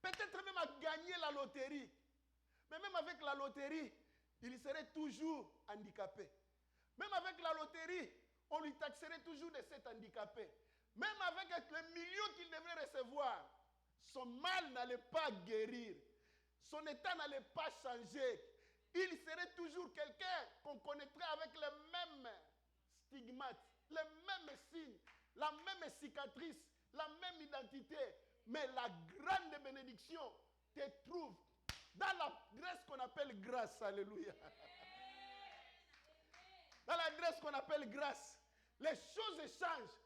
peut-être même à gagner la loterie. Mais même avec la loterie, il serait toujours handicapé. Même avec la loterie, on lui taxerait toujours de cet handicapé. Même avec les millions qu'il devrait recevoir, son mal n'allait pas guérir. Son état n'allait pas changer. Il serait toujours quelqu'un qu'on connaîtrait avec les mêmes stigmates, les mêmes signes, la même cicatrice, la même identité. Mais la grande bénédiction te trouve dans la grâce qu'on appelle grâce. Alléluia. Dans la grâce qu'on appelle grâce, les choses changent.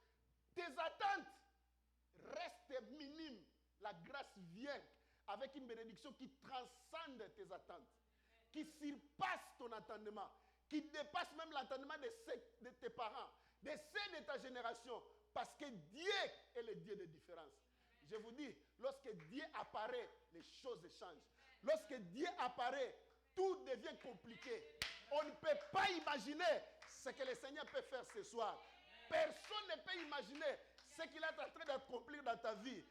Tes attentes restent minimes. La grâce vient avec une bénédiction qui transcende tes attentes, qui surpasse ton attendement, qui dépasse même l'attendement de tes parents, de ceux de ta génération, parce que Dieu est le Dieu de différence. Je vous dis, lorsque Dieu apparaît, les choses changent. Lorsque Dieu apparaît, tout devient compliqué. On ne peut pas imaginer ce que le Seigneur peut faire ce soir. Personne ne peut imaginer ce qu'il est en train d'accomplir dans ta vie.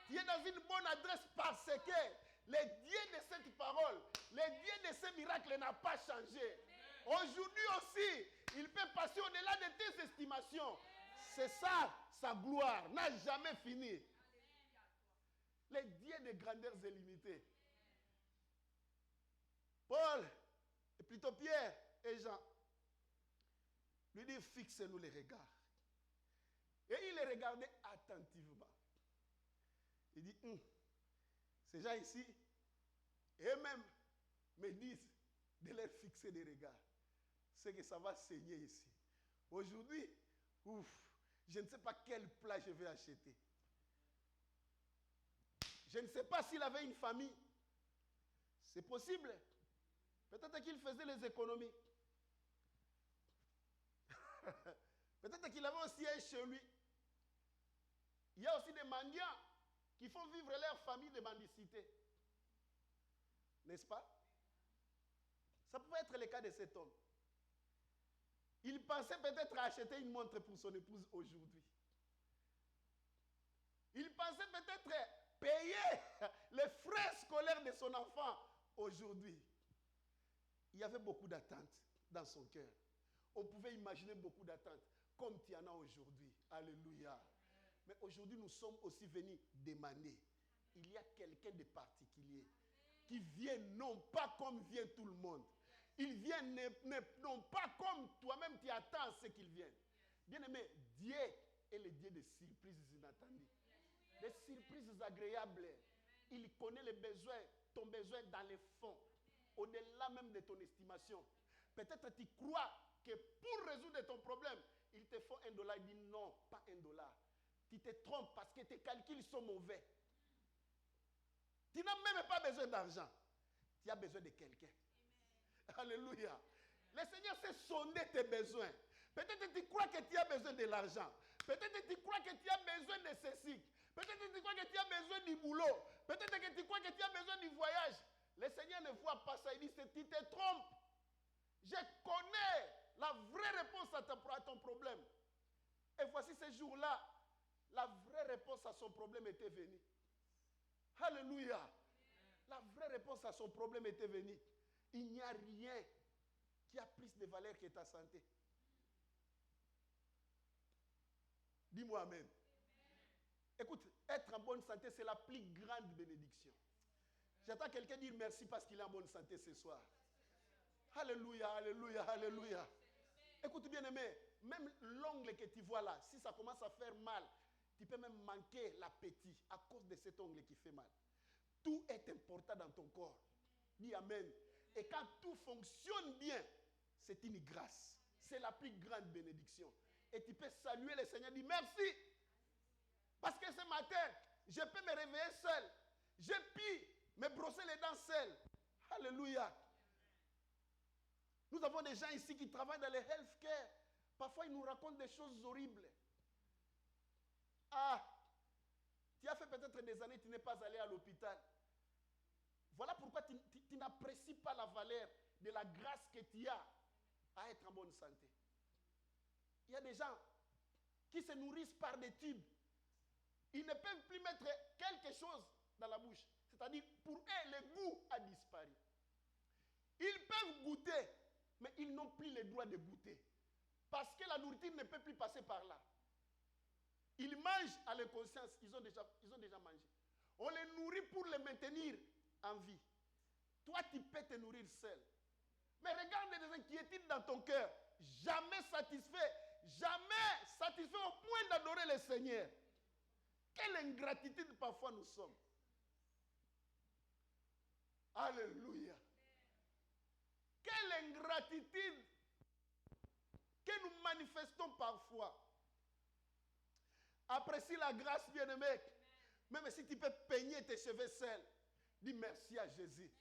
Tu es dans une bonne adresse parce que le Dieu de cette parole, le Dieu de ce miracle n'a pas changé. Aujourd'hui aussi, il peut passer au-delà de tes estimations. C'est ça, sa gloire n'a jamais fini. Le Dieu de grandeurs illimitées. Paul, et plutôt Pierre et Jean, lui dit, fixe-nous les regards. Et il les regardait attentivement. Il dit, ces gens ici, eux-mêmes me disent de leur fixer des regards. C'est que ça va saigner ici. Aujourd'hui, je ne sais pas quel plat je vais acheter. Je ne sais pas s'il avait une famille. C'est possible. Peut-être qu'il faisait les économies. Peut-être qu'il avait aussi un chez lui. Il y a aussi des mendiants qui font vivre leur famille de mendicité. N'est-ce pas? Ça pouvait être le cas de cet homme. Il pensait peut-être à acheter une montre pour son épouse aujourd'hui. Il pensait peut-être payer les frais scolaires de son enfant aujourd'hui. Il y avait beaucoup d'attentes dans son cœur. On pouvait imaginer beaucoup d'attentes, comme tu en as aujourd'hui. Alléluia. Mais aujourd'hui, nous sommes aussi venus demander. Il y a quelqu'un de particulier qui vient non pas comme vient tout le monde. Il vient non pas comme toi-même tu attends ce qu'il vienne. Bien-aimé, Dieu est le Dieu des surprises inattendues. Des surprises agréables. Il connaît les besoins, ton besoin dans les fonds, au-delà même de ton estimation. Peut-être tu crois que pour résoudre ton problème, il te faut $1. Il dit non, pas $1. Tu te trompes parce que tes calculs sont mauvais. Tu n'as même pas besoin d'argent. Tu as besoin de quelqu'un. Alléluia. Le Seigneur sait sonder tes besoins. Peut-être que tu crois que tu as besoin de l'argent. Peut-être que tu crois que tu as besoin de ceci. Peut-être que tu crois que tu as besoin du boulot. Peut-être que tu crois que tu as besoin du voyage. Le Seigneur ne voit pas ça. Il dit, tu te trompes. Je connais la vraie réponse à ton problème. Et voici ce jour-là, la vraie réponse à son problème était venue. Alléluia. La vraie réponse à son problème était venue. Il n'y a rien qui a plus de valeur que ta santé. Dis-moi amen. Écoute, être en bonne santé, c'est la plus grande bénédiction. J'attends quelqu'un dire merci parce qu'il est en bonne santé ce soir. Alléluia, alléluia, alléluia. Écoute bien aimé, même l'ongle que tu vois là, si ça commence à faire mal, tu peux même manquer l'appétit à cause de cet ongle qui fait mal. Tout est important dans ton corps. Dis amen. Et quand tout fonctionne bien, c'est une grâce. C'est la plus grande bénédiction. Et tu peux saluer le Seigneur et dire merci. Parce que ce matin, je peux me réveiller seul. Je puis me brosser les dents seul. Alléluia. Nous avons des gens ici qui travaillent dans le healthcare. Parfois, ils nous racontent des choses horribles. Ah, tu as fait peut-être des années, tu n'es pas allé à l'hôpital. Voilà pourquoi tu n'apprécies pas la valeur de la grâce que tu as à être en bonne santé. Il y a des gens qui se nourrissent par des tubes. Ils ne peuvent plus mettre quelque chose dans la bouche. C'est-à-dire, pour eux, le goût a disparu. Ils peuvent goûter, mais ils n'ont plus le droit de goûter. Parce que la nourriture ne peut plus passer par là. Ils mangent à leur conscience, ils ont déjà mangé. On les nourrit pour les maintenir en vie. Toi, tu peux te nourrir seul. Mais regarde des inquiétudes dans ton cœur. Jamais satisfait au point d'adorer le Seigneur. Quelle ingratitude parfois nous sommes. Alléluia. Quelle ingratitude que nous manifestons parfois. Apprécie la grâce, bien-aimé. Même si tu peux peigner tes cheveux seuls, dis merci à Jésus.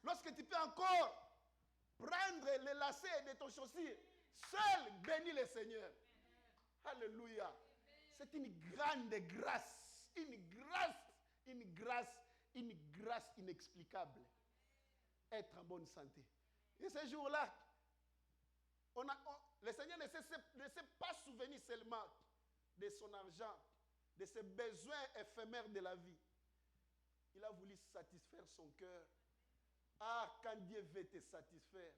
Lorsque tu peux encore prendre les lacets de ton chaussure, seul bénis le Seigneur. Alléluia. C'est une grande grâce. Une grâce inexplicable. Être en bonne santé. Et ce jour-là, le Seigneur ne s'est pas souvenu seulement de son argent, de ses besoins éphémères de la vie. Il a voulu satisfaire son cœur. Ah, quand Dieu veut te satisfaire,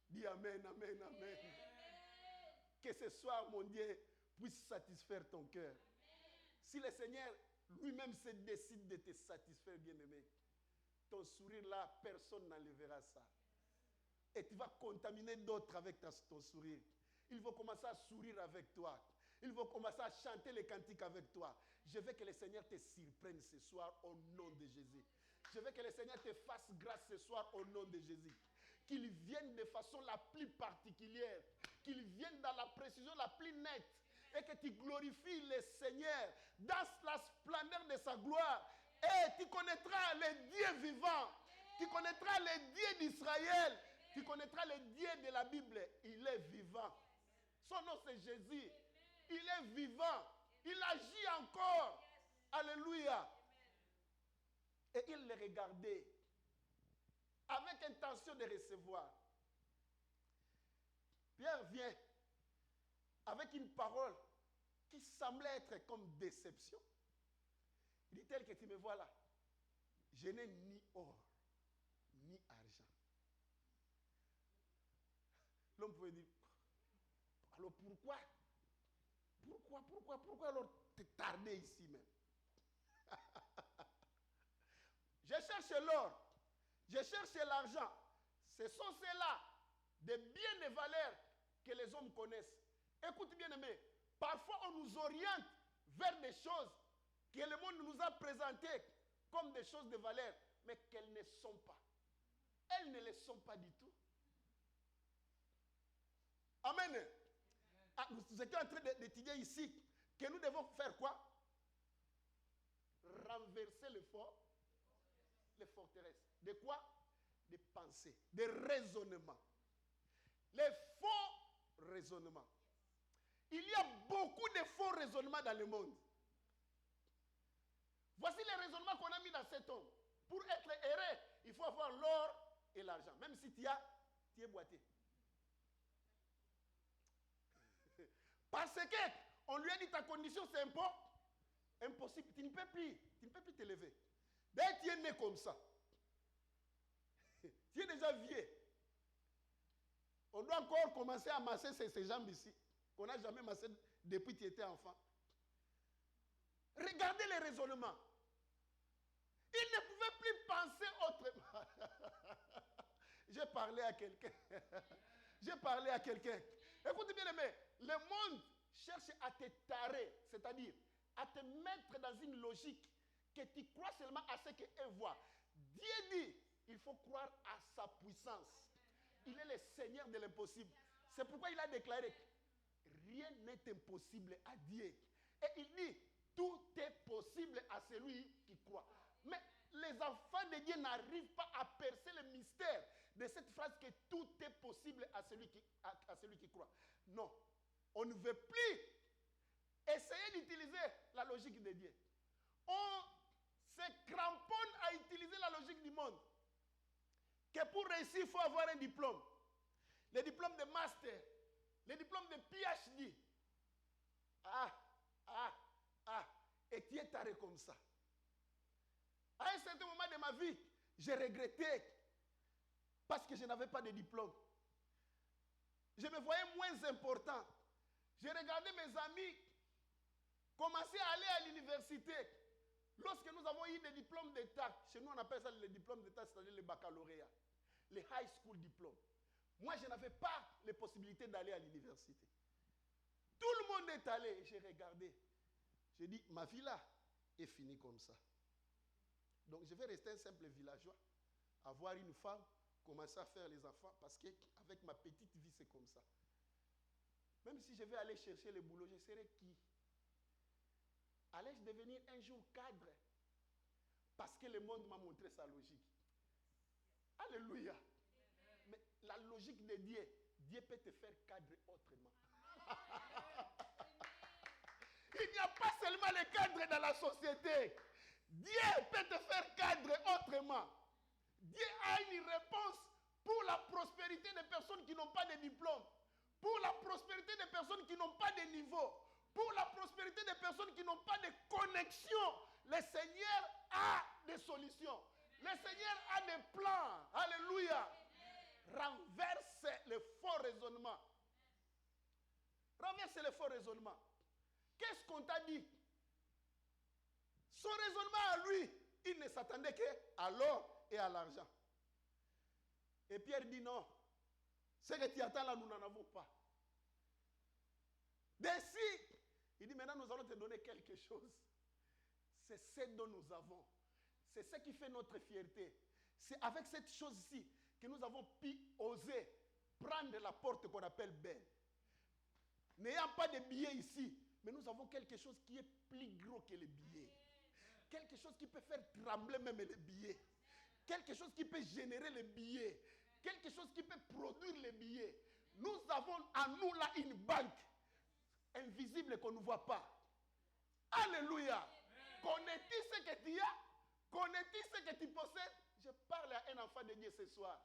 dis Amen, Amen, Amen. Que ce soir, mon Dieu, puisse satisfaire ton cœur. Si le Seigneur lui-même se décide de te satisfaire, bien-aimé, ton sourire là, personne n'enlèvera ça. Et tu vas contaminer d'autres avec ton sourire. Ils vont commencer à sourire avec toi. Ils vont commencer à chanter les cantiques avec toi. Je veux que le Seigneur te surprenne ce soir au nom de Jésus. Je veux que le Seigneur te fasse grâce ce soir au nom de Jésus. Qu'il vienne de façon la plus particulière. Qu'il vienne dans la précision la plus nette. Et que tu glorifies le Seigneur dans la splendeur de sa gloire. Et tu connaîtras le Dieu vivant. Tu connaîtras le Dieu d'Israël. Tu connaîtras le Dieu de la Bible. Il est vivant. Son nom c'est Jésus. Il est vivant. Il agit encore. Alléluia. Et il les regardait avec intention de recevoir. Pierre vient avec une parole qui semblait être comme déception. Il dit tel que tu me vois là, je n'ai ni or, ni argent. L'homme pouvait dire, alors pourquoi alors te tarder ici même? Je cherche l'or, je cherche l'argent. Ce sont ceux-là, des biens de valeur que les hommes connaissent. Écoute bien aimé, parfois on nous oriente vers des choses que le monde nous a présentées comme des choses de valeur, mais qu'elles ne sont pas. Elles ne le sont pas du tout. Amen. Ah, nous étions en train d'étudier ici que nous devons faire quoi? Renverser les forteresses. De quoi? Des pensées, des raisonnements. Les faux raisonnements. Il y a beaucoup de faux raisonnements dans le monde. Voici les raisonnements qu'on a mis dans cet homme. Pour être heureux, il faut avoir l'or et l'argent. Même si tu es boité. Parce qu'on lui a dit ta condition c'est impossible. Tu ne peux plus te lever. Dès que tu es né comme ça, tu es déjà vieux. On doit encore commencer à masser ces jambes ici, qu'on n'a jamais massé depuis que tu étais enfant. Regardez les raisonnements. Il ne pouvait plus penser autrement. J'ai parlé à quelqu'un. Écoutez bien aimé, le monde cherche à te tarer, c'est-à-dire à te mettre dans une logique que tu crois seulement à ce qu'elle voit. Dieu dit, il faut croire à sa puissance. Il est le Seigneur de l'impossible. C'est pourquoi il a déclaré, rien n'est impossible à Dieu. Et il dit, tout est possible à celui qui croit. Mais les enfants de Dieu n'arrivent pas à percer le mystère de cette phrase que tout est possible à celui qui croit. Non, on ne veut plus essayer d'utiliser la logique de Dieu. On se cramponne à utiliser la logique du monde. Que pour réussir, il faut avoir un diplôme. Le diplôme de master, le diplôme de PhD. et tu es taré comme ça. À un certain moment de ma vie, j'ai regretté parce que je n'avais pas de diplôme. Je me voyais moins important. J'ai regardé mes amis commencer à aller à l'université. Lorsque nous avons eu des diplômes d'État, chez nous on appelle ça les diplômes d'État, c'est-à-dire les baccalauréats, les high school diplômes. Moi, je n'avais pas les possibilités d'aller à l'université. Tout le monde est allé et j'ai regardé. J'ai dit, ma vie là est finie comme ça. Donc, je vais rester un simple villageois, avoir une femme, commencer à faire les enfants, parce qu'avec ma petite vie, c'est comme ça. Même si je vais aller chercher le boulot, je serai qui? Allais-je devenir un jour cadre? Parce que le monde m'a montré sa logique. Alléluia. Mais la logique de Dieu, Dieu peut te faire cadre autrement. Il n'y a pas seulement les cadres dans la société. Dieu peut te faire cadre autrement. Dieu a une réponse pour la prospérité des personnes qui n'ont pas de diplôme, pour la prospérité des personnes qui n'ont pas de niveau, pour la prospérité des personnes qui n'ont pas de connexion. Le Seigneur a des solutions. Le Seigneur a des plans. Alléluia. Renverse le faux raisonnement. Renverse le faux raisonnement. Qu'est-ce qu'on t'a dit? Son raisonnement à lui, il ne s'attendait qu'à l'or et à l'argent. Et Pierre dit non. Ce que tu attends là, nous n'en avons pas. D'ici, il dit maintenant nous allons te donner quelque chose. C'est ce dont nous avons. C'est ce qui fait notre fierté. C'est avec cette chose-ci que nous avons pu oser prendre la porte qu'on appelle belle. N'ayant pas de billets ici, mais nous avons quelque chose qui est plus gros que les billets. Quelque chose qui peut faire trembler même les billets. Quelque chose qui peut générer les billets. Quelque chose qui peut produire les billets. Nous avons en nous là une banque invisible qu'on ne voit pas. Alléluia. Connais-tu ce que tu as? Connais-tu ce que tu possèdes? Je parle à un enfant de Dieu ce soir.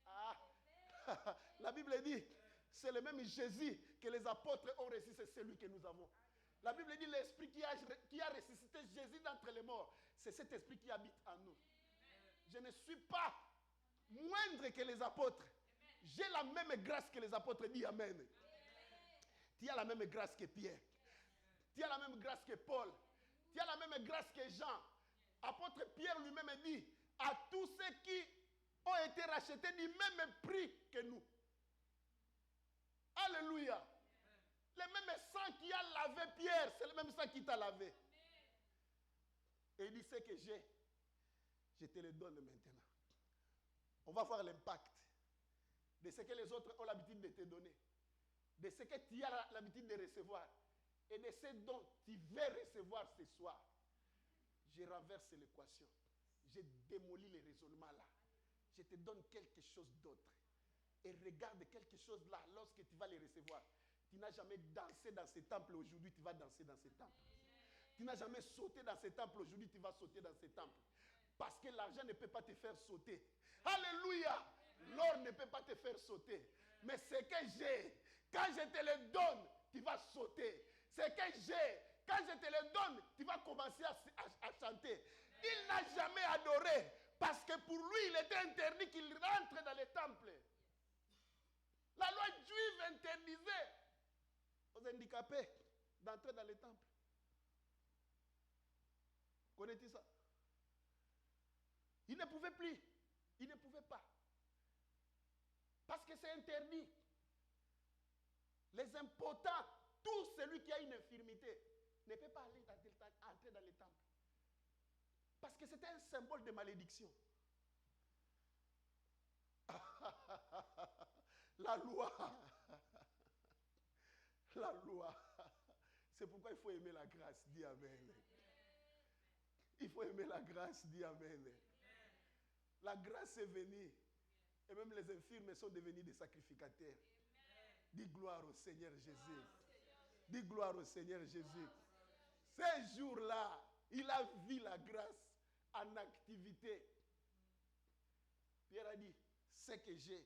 Ah. La Bible dit, c'est le même Jésus que les apôtres ont reçu, c'est celui que nous avons. La Bible dit, l'esprit qui a ressuscité Jésus d'entre les morts, c'est cet esprit qui habite en nous. Je ne suis pas moindre que les apôtres. J'ai la même grâce que les apôtres. Dis Amen. Tu as la même grâce que Pierre. Tu as la même grâce que Paul. Tu as la même grâce que Jean. Apôtre Pierre lui-même dit, à tous ceux qui ont été rachetés du même prix que nous. Alléluia. Le même sang qui a lavé Pierre, c'est le même sang qui t'a lavé. Et il dit, ce que j'ai, je te le donne maintenant. On va voir l'impact de ce que les autres ont l'habitude de te donner, de ce que tu as l'habitude de recevoir, et de ce dont tu veux recevoir ce soir. Je renverse l'équation. Je démolis les raisonnements là. Je te donne quelque chose d'autre. Et regarde quelque chose là, lorsque tu vas les recevoir. Tu n'as jamais dansé dans ce temple, aujourd'hui tu vas danser dans ce temple. Tu n'as jamais sauté dans ce temple, aujourd'hui tu vas sauter dans ce temple. Parce que l'argent ne peut pas te faire sauter. Alléluia. L'or ne peut pas te faire sauter. Mais ce que j'ai, quand je te le donne, tu vas sauter. Ce que j'ai, quand je te le donne, tu vas commencer à chanter. Il n'a jamais adoré. Parce que pour lui, il était interdit qu'il rentre dans les temples. La loi juive interdisait aux handicapés d'entrer dans les temples. Connais-tu ça? Il ne pouvait plus. Il ne pouvait pas. Parce que c'est interdit. Les impotents, tout celui qui a une infirmité, ne peut pas entrer dans les temples. Parce que c'était un symbole de malédiction. La loi. La loi. C'est pourquoi il faut aimer la grâce. Dis Amen. Il faut aimer la grâce. Dis Amen. La grâce est venue. Et même les infirmes sont devenus des sacrificateurs. Dis gloire au Seigneur Jésus. Dis gloire au Seigneur Jésus. Ces jours-là, il a vu la grâce en activité. Pierre a dit, ce que j'ai,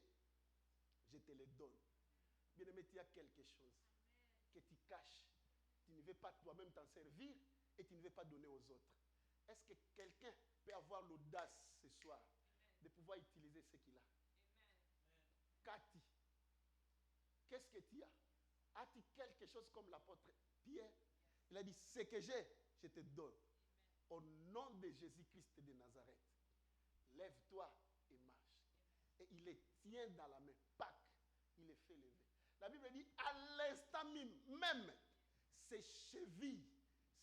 je te le donne. Bien-aimé, il y a quelque chose que tu caches. Tu ne veux pas toi-même t'en servir et tu ne veux pas donner aux autres. Est-ce que quelqu'un peut avoir l'audace ce soir de pouvoir utiliser ce qu'il a? Qu'as-tu? Qu'est-ce que tu as? As-tu quelque chose comme l'apôtre Pierre? Il a dit, ce que j'ai, je te donne. Au nom de Jésus-Christ de Nazareth, lève-toi et marche. Et il les tient dans la main. Pac, il les fait lever. La Bible dit, à l'instant même, ses chevilles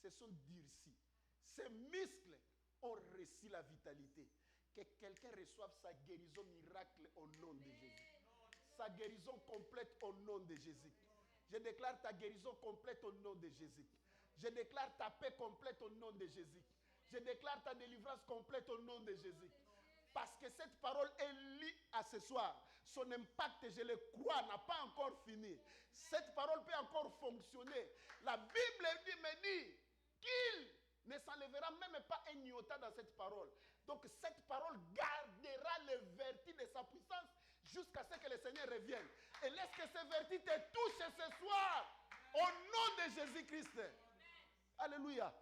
se sont durcies. Ses muscles ont reçu la vitalité. Que quelqu'un reçoive sa guérison miracle au nom de Jésus. Sa guérison complète au nom de Jésus. Je déclare ta guérison complète au nom de Jésus. Je déclare ta paix complète au nom de Jésus. Je déclare ta délivrance complète au nom de Jésus. Parce que cette parole est liée à ce soir. Son impact, je le crois, n'a pas encore fini. Cette parole peut encore fonctionner. La Bible me dit qu'il ne s'enlèvera même pas un iota dans cette parole. Donc cette parole gardera le vertu de sa puissance jusqu'à ce que le Seigneur revienne. Et laisse que ce vertu te touche ce soir. Au nom de Jésus-Christ. Alléluia.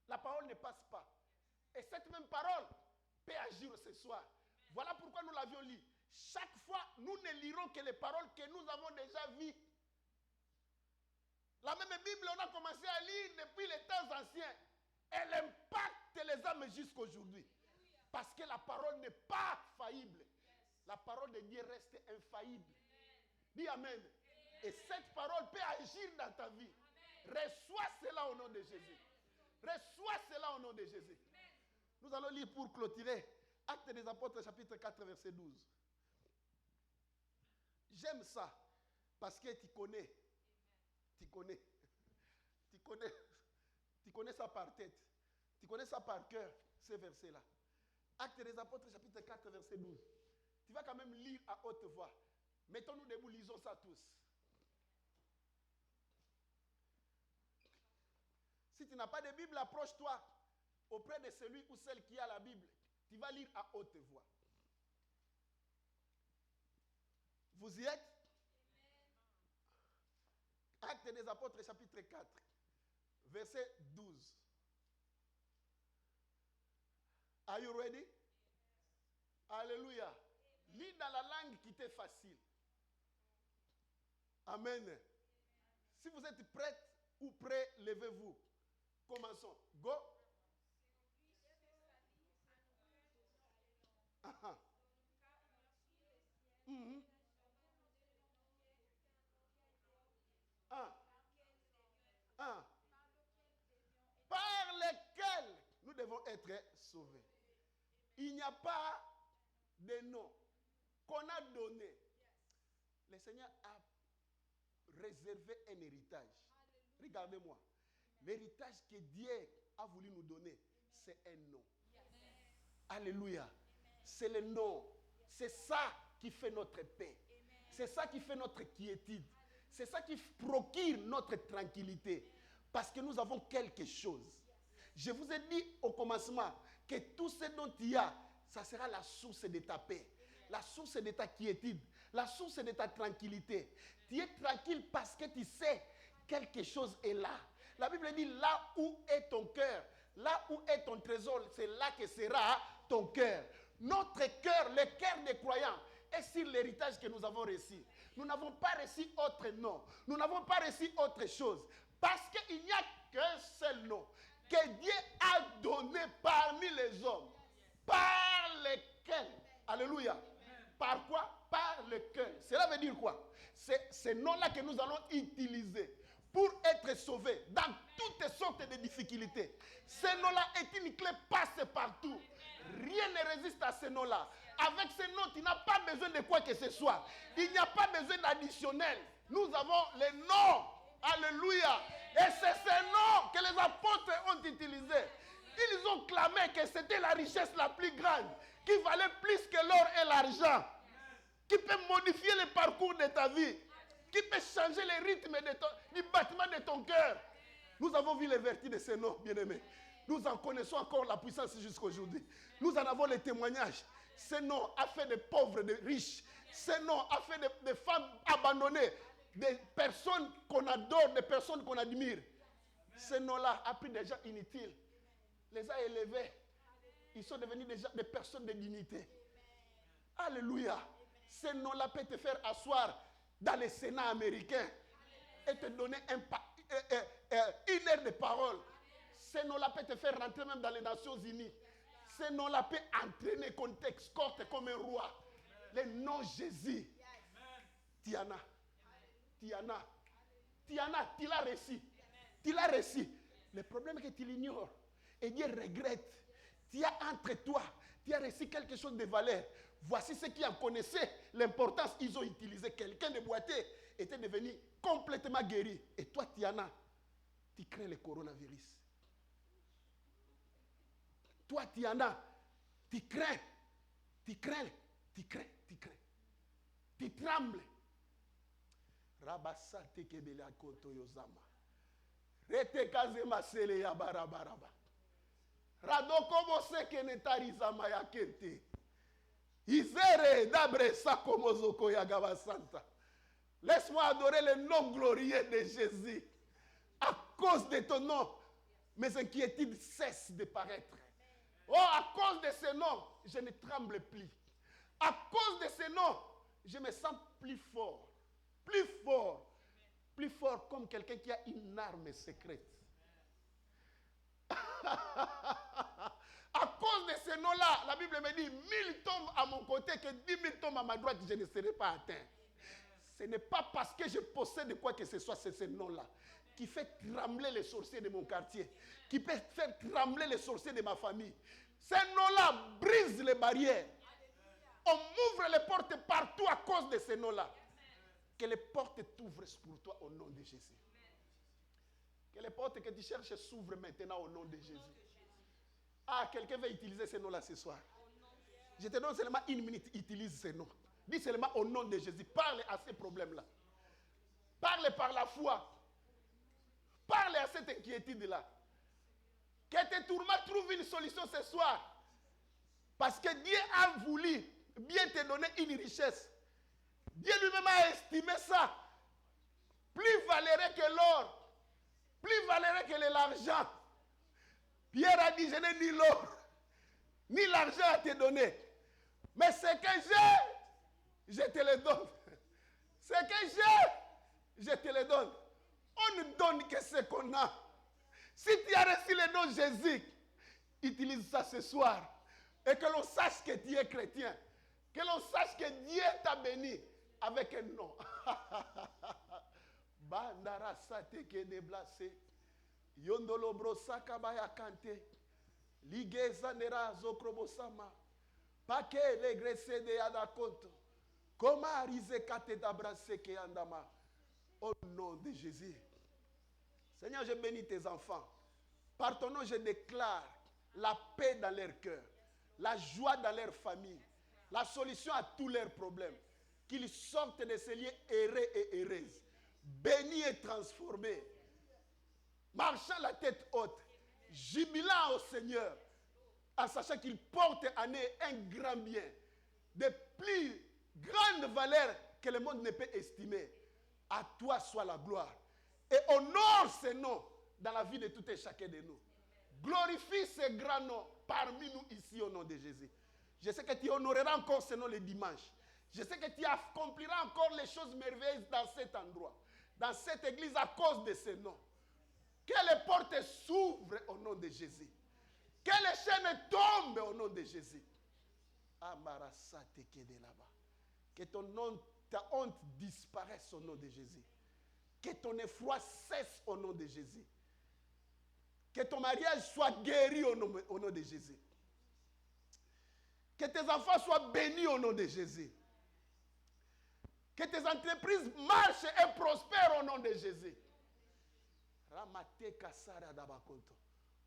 La parole ne passe pas. Et cette même parole peut agir ce soir. Voilà pourquoi nous l'avions lu. Chaque fois, nous ne lirons que les paroles que nous avons déjà vues. La même Bible, on a commencé à lire depuis les temps anciens. Elle impacte les âmes jusqu'aujourd'hui. Parce que la parole n'est pas faillible. La parole de Dieu reste infaillible. Dis Amen. Et cette parole peut agir dans ta vie. Reçois cela au nom de Jésus. Reçois cela au nom de Jésus. Nous allons lire pour clôturer Actes des Apôtres chapitre 4 verset 12. J'aime ça parce que tu connais ça par tête. Tu connais ça par cœur, ces versets-là. Actes des Apôtres chapitre 4 verset 12. Tu vas quand même lire à haute voix. Mettons-nous debout, lisons ça tous. Si tu n'as pas de Bible, approche-toi auprès de celui ou celle qui a la Bible. Tu vas lire à haute voix. Vous y êtes? Actes des Apôtres, chapitre 4, verset 12. Are you ready? Alléluia. Lis dans la langue qui t'est facile. Amen. Si vous êtes prêtes ou prêts, levez-vous. Commençons. Go. Uh-huh. Mm-hmm. Par lesquels nous devons être sauvés. Il n'y a pas de nom qu'on a donné. Le Seigneur a réservé un héritage. Regardez-moi. L'héritage que Dieu a voulu nous donner, c'est un nom. Alléluia. C'est le nom. C'est ça qui fait notre paix. C'est ça qui fait notre quiétude. C'est ça qui procure notre tranquillité. Parce que nous avons quelque chose. Je vous ai dit au commencement que tout ce dont il y a, ça sera la source de ta paix. La source de ta quiétude. La source de ta tranquillité. Tu es tranquille parce que tu sais quelque chose est là. La Bible dit là où est ton cœur, là où est ton trésor, c'est là que sera ton cœur. Notre cœur, le cœur des croyants, est sur l'héritage que nous avons reçu. Nous n'avons pas reçu autre nom. Nous n'avons pas reçu autre chose. Parce qu'il n'y a qu'un seul nom que Dieu a donné parmi les hommes. Par lequel. Alléluia. Par quoi? Par lequel. Cela veut dire quoi? C'est ce nom-là que nous allons utiliser pour être sauvés dans toutes sortes de difficultés. Ce nom-là est une clé passe partout. Rien ne résiste à ce nom-là. Avec ce nom, tu n'as pas besoin de quoi que ce soit. Il n'y a pas besoin d'additionnel. Nous avons le nom. Alléluia. Et c'est ce nom que les apôtres ont utilisé. Ils ont clamé que c'était la richesse la plus grande, qui valait plus que l'or et l'argent, qui peut modifier le parcours de ta vie, qui peut changer le rythme du battement de ton cœur. Nous avons vu les vertus de ce nom, bien-aimés. Nous en connaissons encore la puissance jusqu'à aujourd'hui. Nous en avons les témoignages. Ce nom a fait des pauvres, des riches. Ce nom a fait des femmes abandonnées, des personnes qu'on adore, des personnes qu'on admire. Ce nom-là a pris des gens inutiles, les a élevés. Ils sont devenus des personnes de dignité. Alléluia. Ce nom-là peut te faire asseoir dans le Sénat américain et te donner une heure de parole. Ce nom-là peut te faire rentrer même dans les Nations Unies. Ce nom-là peut entraîner qu'on t'escorte comme un roi. Le nom Jésus. Tiana. Tiana. Tiana, tu l'as réussi. Tu l'as réussi. Le problème est que tu l'ignores. Et Dieu regrette. Tu as entre toi, tu as réussi quelque chose de valeur. Voici ceux qui en connaissaient l'importance. Ils ont utilisé quelqu'un de boité, était devenu complètement guéri. Et toi, Tiana, tu crains le coronavirus. Toi, Tiana, tu crains. Tu crains. Tu crains. Tu crains. Tu trembles. Rabasate kebela koto yozama. Rete kazema sele ya barabaraba. Radoko bose kenetarizama ya kente. Izere dabresa komozoko ya gabasanta. Laisse-moi adorer le nom glorieux de Jésus. À cause de ton nom, mes inquiétudes cessent de paraître. Oh, à cause de ce nom, je ne tremble plus. À cause de ce nom, je me sens plus fort. Plus fort. Plus fort comme quelqu'un qui a une arme secrète. À cause de ce nom-là, la Bible me dit 1000 tombent à mon côté, que 10 000 tombent à ma droite, je ne serai pas atteint. Ce n'est pas parce que je possède quoi que ce soit, c'est ce nom-là qui fait trembler les sorciers de mon quartier, qui peut faire trembler les sorciers de ma famille. Ce nom-là brise les barrières. On m'ouvre les portes partout à cause de ce nom-là. Que les portes t'ouvrent pour toi au nom de Jésus. Que les portes que tu cherches s'ouvrent maintenant au nom de Jésus. Ah, quelqu'un va utiliser ce nom-là ce soir. Je te donne seulement une minute, utilise ce nom. Dis seulement au nom de Jésus. Parle à ces problèmes-là. Parle par la foi. Parle à cette inquiétude-là. Que tes tourments trouvent une solution ce soir. Parce que Dieu a voulu bien te donner une richesse. Dieu lui-même a estimé ça. Plus valeureux que l'or. Plus valeureux que l'argent. Pierre a dit, je n'ai ni l'or, ni l'argent à te donner. Mais ce que j'ai, je te le donne. Ce que j'ai, je te le donne. On ne donne que ce qu'on a. Si tu as reçu le nom de Jésus, utilise ça ce soir. Et que l'on sache que tu es chrétien. Que l'on sache que Dieu t'a béni avec un nom. Bandara sateke déblacé. Yondolo brosa kabaya kante. Ligeza nera zokrobosama. Pake regrese de yadakonto. Comment arise kate d'abrase ke andama. Au nom de Jésus. Seigneur, je bénis tes enfants. Par ton nom, je déclare la paix dans leur cœur, la joie dans leur famille, la solution à tous leurs problèmes. Qu'ils sortent de ces lieux errés et erreuses, bénis et transformés, marchant la tête haute, jubilant au Seigneur, en sachant qu'il porte en eux un grand bien, de plus grande valeur que le monde ne peut estimer. À toi soit la gloire. Et honore ce nom dans la vie de tout et chacun de nous. Glorifie ce grand nom parmi nous ici au nom de Jésus. Je sais que tu honoreras encore ce nom le dimanche. Je sais que tu accompliras encore les choses merveilleuses dans cet endroit, dans cette église à cause de ce nom. Que les portes s'ouvrent au nom de Jésus. Que les chaînes tombent au nom de Jésus. Que ton nom, ta honte disparaisse au nom de Jésus. Que ton effroi cesse au nom de Jésus. Que ton mariage soit guéri au nom de Jésus. Que tes enfants soient bénis au nom de Jésus. Que tes entreprises marchent et prospèrent au nom de Jésus.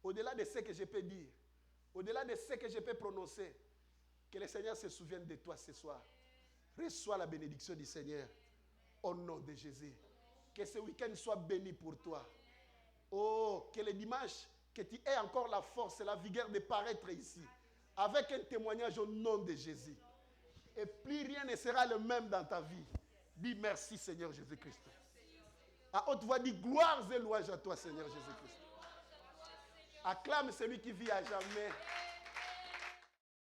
Au-delà de ce que je peux dire, au-delà de ce que je peux prononcer, que le Seigneur se souvienne de toi ce soir. Reçois la bénédiction du Seigneur au nom de Jésus. Que ce week-end soit béni pour toi. Oh, que le dimanche, que tu aies encore la force et la vigueur de paraître ici, avec un témoignage au nom de Jésus. Et plus rien ne sera le même dans ta vie. Dis merci Seigneur Jésus-Christ. À haute voix, dis gloire et louange à toi, Seigneur Jésus-Christ. Acclame celui qui vit à jamais.